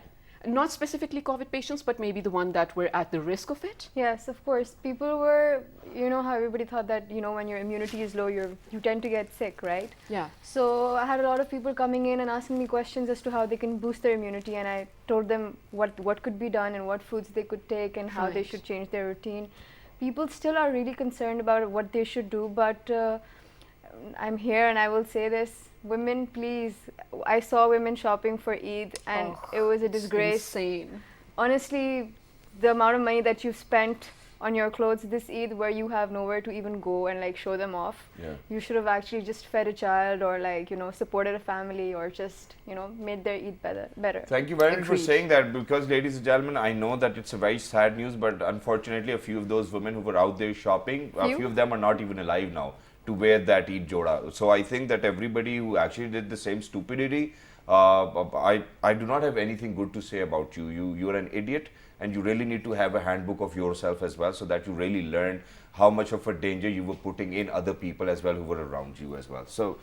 A: Not specifically COVID patients, but maybe the one that were at the risk of it.
J: Yes, of course. People were, you know how everybody thought that, when your immunity is low, you tend to get sick, right?
A: Yeah.
J: So I had a lot of people coming in and asking me questions as to how they can boost their immunity, and I told them what could be done and what foods they could take and how they
A: Right.
J: should change their routine. People still are really concerned about what they should do, but I'm here and I will say this. Women, please. I saw women shopping for Eid and it was a disgrace.
A: Insane.
J: Honestly, the amount of money that you've spent on your clothes this Eid, where you have nowhere to even go and like show them off, you should have actually just fed a child or supported a family or just made their Eid better.
B: Thank you very much for
A: Agreed.
B: saying that, because, ladies and gentlemen, I know that it's a very sad news, but unfortunately a few of those women who were out there shopping, a few of them are not even alive now to wear that Eid Joda. So I think that everybody who actually did the same stupidity, I do not have anything good to say about you. You're an idiot, and you really need to have a handbook of yourself as well, so that you really learn how much of a danger you were putting in other people as well who were around you as well. So,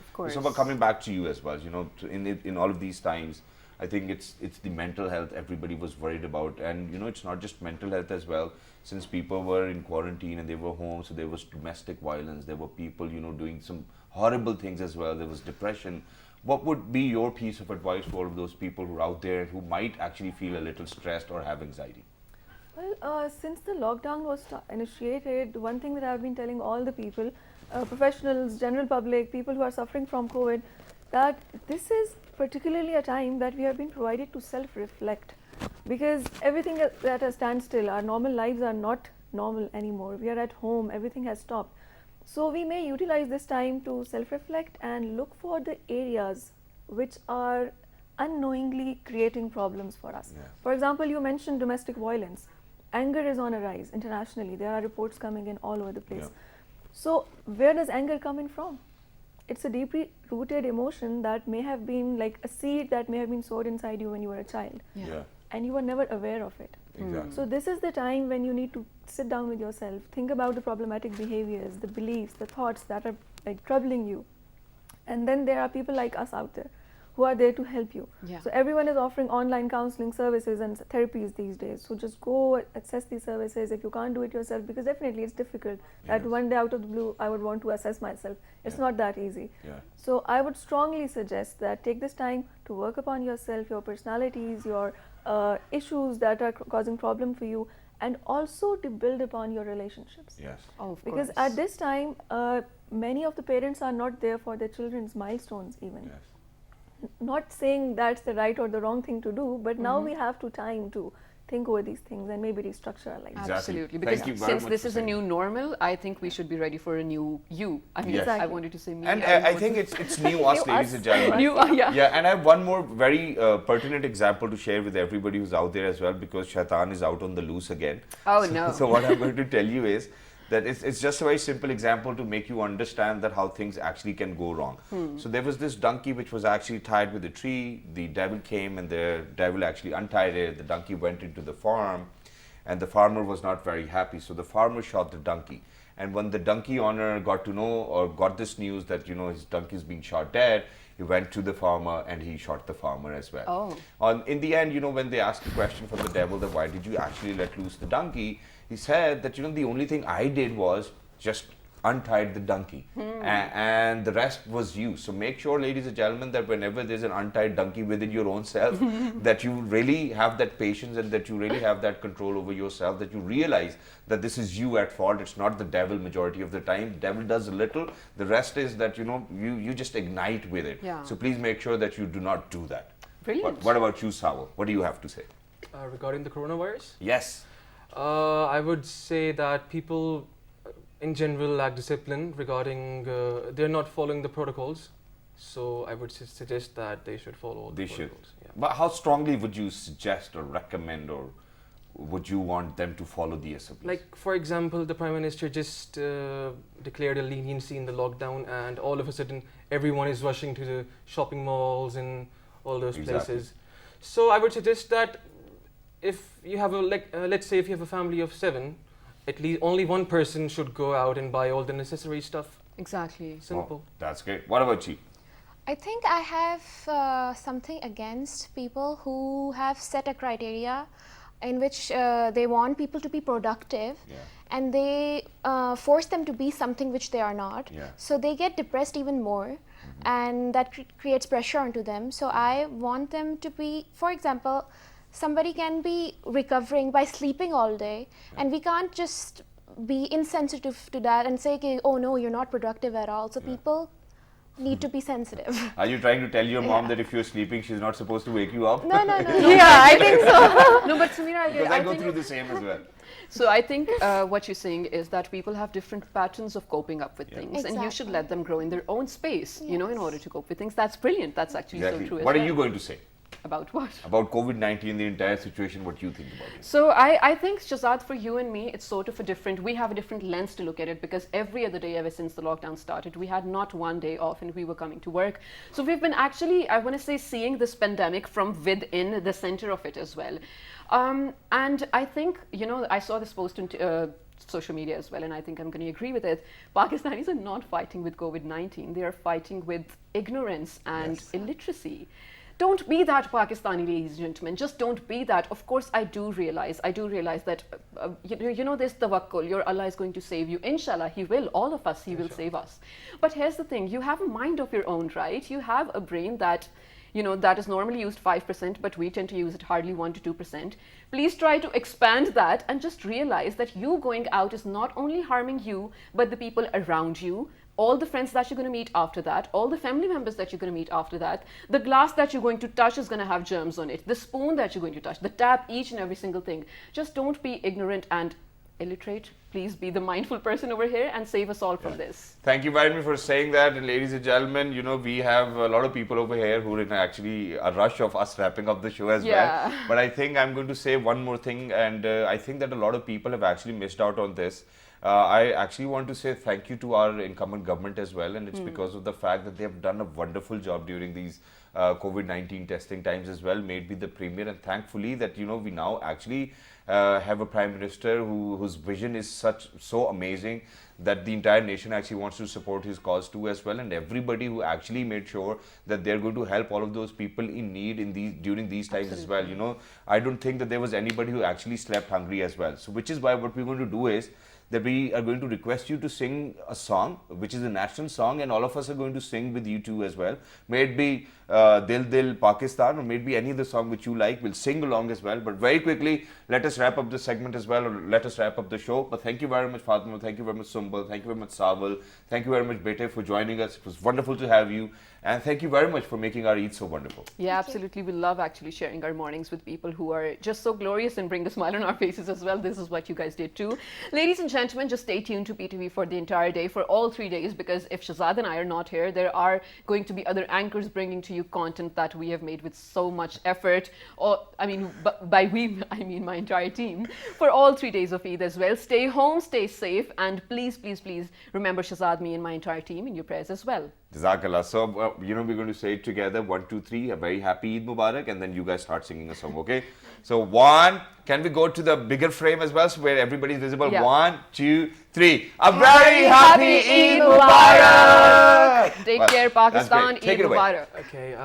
B: coming back to you as well, in all of these times, I think it's the mental health everybody was worried about, and it's not just mental health as well. Since people were in quarantine and they were home, so there was domestic violence, there were people doing some horrible things as well, there was depression. What would be your piece of advice for all of those people who are out there who might actually feel a little stressed or have anxiety?
I: Well, since the lockdown was initiated, one thing that I've been telling all the people, professionals, general public, people who are suffering from COVID, that this is particularly a time that we have been provided to self-reflect, because everything is at a standstill. Our normal lives are not normal anymore. We are at home, everything has stopped. So we may utilize this time to self-reflect and look for the areas which are unknowingly creating problems for us. For example, you mentioned domestic violence. Anger is on a rise internationally. There are reports coming in all over the place. So where does anger come in from? It's a deeply rooted emotion that may have been like a seed that may have been sowed inside you when you were a child. And you were never aware of it.
B: Exactly.
I: So this is the time when you need to sit down with yourself, think about the problematic behaviors, the beliefs, the thoughts that are like troubling you. And then there are people like us out there who are there to help you. So everyone is offering online counseling services and therapies these days. So just go access these services if you can't do it yourself, because definitely it's difficult that one day out of the blue I would want to assess myself. It's not that easy. So I would strongly suggest that take this time to work upon yourself, your personalities, your issues that are causing problem for you, and also to build upon your relationships.
B: Yes.
A: Oh, of
I: Because
A: course.
I: at this time, many of the parents are not there for their children's milestones even.
B: Yes.
I: Not saying that's the right or the wrong thing to do, but now we have to time to think over these things and maybe restructure our life.
B: Exactly.
A: Absolutely,
B: Thank
A: because
B: you very
A: since
B: much
A: this
B: for
A: is a
B: saying
A: new
B: that.
A: normal, I think we should be ready for a new you. I mean,
B: Yes.
A: I
I: Exactly.
A: wanted to say me.
B: And
A: don't
B: I
A: want
B: think
A: to-
B: it's new us, ladies and gentlemen.
A: New, yeah.
B: Yeah, and I have one more very pertinent example to share with everybody who's out there as well, because Shaitan is out on the loose again.
A: Oh no.
B: So what I'm going to tell you is that it's just a very simple example to make you understand that how things actually can go wrong. So there was this donkey which was actually tied with a tree. The devil came and the devil actually untied it. The donkey went into the farm and the farmer was not very happy. So the farmer shot the donkey. And when the donkey owner got to know or got this news that, you know, his donkey is being shot dead, he went to the farmer and he shot the farmer as well.
A: Oh.
B: In the end, you know, when they asked the question from the devil that why did you actually let loose the donkey, he said that, you know, the only thing I did was just untied the donkey and the rest was you. So make sure, ladies and gentlemen, that whenever there's an untied donkey within your own self, that you really have that patience and that you really have that control over yourself, that you realize that this is you at fault. It's not the devil majority of the time. The devil does a little. The rest is that, you know, you just ignite with it.
A: Yeah.
B: So please make sure that you do not do that.
A: Brilliant.
B: What about you, Sawa? What do you have to say?
G: Regarding the coronavirus,
B: Yes.
G: I would say that people in general lack discipline regarding, they're not following the protocols. So I would suggest that they should follow
B: They
G: the
B: should.
G: protocols. Yeah.
B: But how strongly would you suggest or recommend, or would you want them to follow the SOPs?
G: Like, for example, the Prime Minister just declared a leniency in the lockdown, and all of a sudden everyone is rushing to the shopping malls and all those
B: Exactly.
G: places. So I would suggest that if you have a, let's say if you have a family of 7, at least only one person should go out and buy all the necessary stuff.
A: Exactly.
G: Simple.
B: Oh, that's great. What about you?
H: I think I have something against people who have set a criteria in which they want people to be productive,
B: Yeah.
H: and they force them to be something which they are not.
B: Yeah.
H: So they get depressed even more, and that creates pressure onto them. So I want them to be, for example, somebody can be recovering by sleeping all day, and we can't just be insensitive to that and say, okay, oh no, you're not productive at all. So people need to be sensitive.
B: Are you trying to tell your mom that if you're sleeping, she's not supposed to wake you up?
H: No.
A: Yeah, I think so. No, but Samira,
B: Because I go
A: think
B: through the same as well.
A: so. I think what you're saying is that people have different patterns of coping up with things, and you should
H: Exactly.
A: let them grow in their own space. You know, in order to cope with things. That's brilliant. That's actually
B: Exactly.
A: so true.
B: What
A: as
B: are you
A: well.
B: going to say
A: About what?
B: about COVID-19, the entire situation? What do you think about it?
A: So I think, Shazad, for you and me, it's sort of a different, we have a different lens to look at it, because every other day ever since the lockdown started, we had not one day off and we were coming to work. So we've been actually, I want to say, seeing this pandemic from within the center of it as well. And I think, you know, I saw this post on social media as well, and I think I'm going to agree with it. Pakistanis are not fighting with COVID-19. They are fighting with ignorance and illiteracy. Don't be that Pakistani, ladies and gentlemen. Just don't be that. Of course, I do realize that, you know, there's tawakkul. Your Allah is going to save you. Inshallah, He will. All of us, He will save us. But here's the thing. You have a mind of your own, right? You have a brain that, you know, that is normally used 5%, but we tend to use it hardly 1 to 2%. Please try to expand that and just realize that you going out is not only harming you, but the people around you, all the friends that you're going to meet after that, all the family members that you're going to meet after that. The glass that you're going to touch is going to have germs on it. The spoon that you're going to touch, the tap, each and every single thing. Just don't be ignorant and illiterate. Please be the mindful person over here and save us all from this.
B: Thank you very much for saying that. And ladies and gentlemen, you know, we have a lot of people over here who are in actually a rush of us wrapping up the show as well. But I think I'm going to say one more thing, and I think that a lot of people have actually missed out on this. I actually want to say thank you to our incumbent government as well, and it's because of the fact that they have done a wonderful job during these COVID-19 testing times as well, made me the premier, and thankfully that, you know, we now actually have a prime minister whose vision is so amazing that the entire nation actually wants to support his cause too as well, and everybody who actually made sure that they're going to help all of those people in need in these during these times as well. You know, I don't think that there was anybody who actually slept hungry as well. So which is why what we're going to do is that we are going to request you to sing a song, which is a national song, and all of us are going to sing with you too as well. May it be Dil Dil Pakistan, or maybe any other song which you like. We'll sing along as well. But very quickly, let us wrap up this segment as well, or let us wrap up the show. But thank you very much, Fatima. Thank you very much, Sumbal. Thank you very much, Saval. Thank you very much, Bete, for joining us. It was wonderful to have you. And thank you very much for making our Eid so wonderful.
A: Yeah, absolutely. We love actually sharing our mornings with people who are just so glorious and bring a smile on our faces as well. This is what you guys did too. Ladies and gentlemen, just stay tuned to PTV for the entire day, for all 3 days, because if Shahzad and I are not here, there are going to be other anchors bringing to you content that we have made with so much effort. Or, I mean, by we, I mean my entire team, for all 3 days of Eid as well. Stay home, stay safe, and please, please, please remember Shahzad, me, and my entire team in your prayers as well.
B: Jazakallah. So, you know, we're going to say it together. 1, 2, 3. A very happy Eid Mubarak. And then you guys start singing a song, okay? So, 1. Can we go to the bigger frame as well, so where everybody is visible?
A: Yeah.
B: 1, 2, 3. A very happy Eid Mubarak!
A: Take care, Pakistan. Eid
B: Take it away.
A: Mubarak.
G: Okay,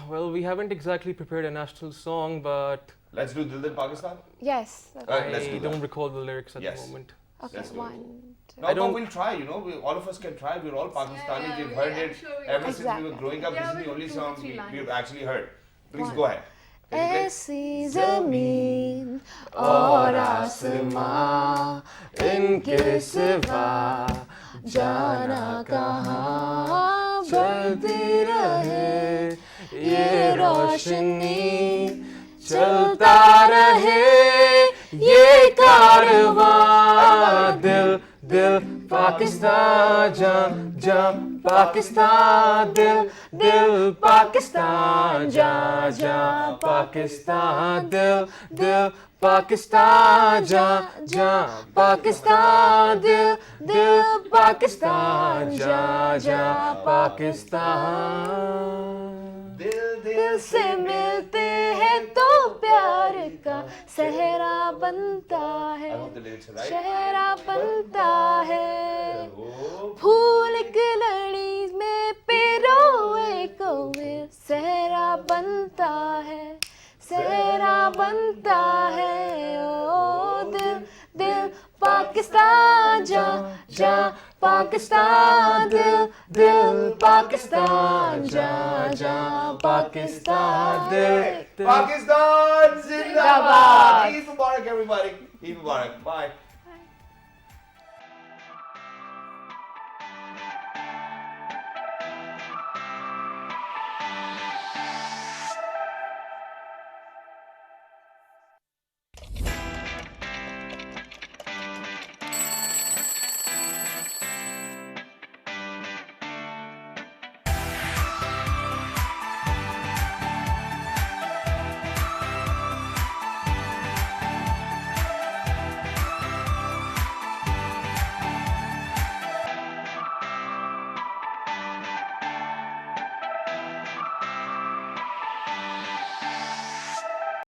G: well, we haven't exactly prepared a national song, but
B: Let's do Dil Dil Pakistan.
H: Yes.
B: Let's do
G: I
B: that.
G: don't recall the lyrics at
B: Yes.
G: the moment.
H: Okay,
B: Let's do it.
H: 1, 2.
B: No, we'll try, you know, all of us can try. We're all Pakistanis. We've heard it ever since we were
H: Exactly.
B: growing up. This is the only song we've actually heard. Please go ahead.
H: ऐसी ज़मीन और आसमां इनके सिवा जाना कहाँ चलती रहे ये रोशनी चलता रहे ये कारवां दिल दिल पाकिस्तान जा जा पाकिस्तान दिल दिल पाकिस्तान जा जा पाकिस्तान दिल दिल पाकिस्तान जा जा पाकिस्तान दिल दिल पाकिस्तान जा जा पाकिस्तान दिल से मिलते हैं तो प्यार का सहरा बनता है शहरा बनता है फूल की लड़ी में पिरोए को सहरा बनता है सहरा बनता है ओ दिल दिल पाकिस्तान जा जा पाकिस्तान दिल दिल पाकिस्तान जा जा पाकिस्तान दिल
B: Pakistan Zindabad! Eid Mubarak, everybody. Eid Mubarak. Bye.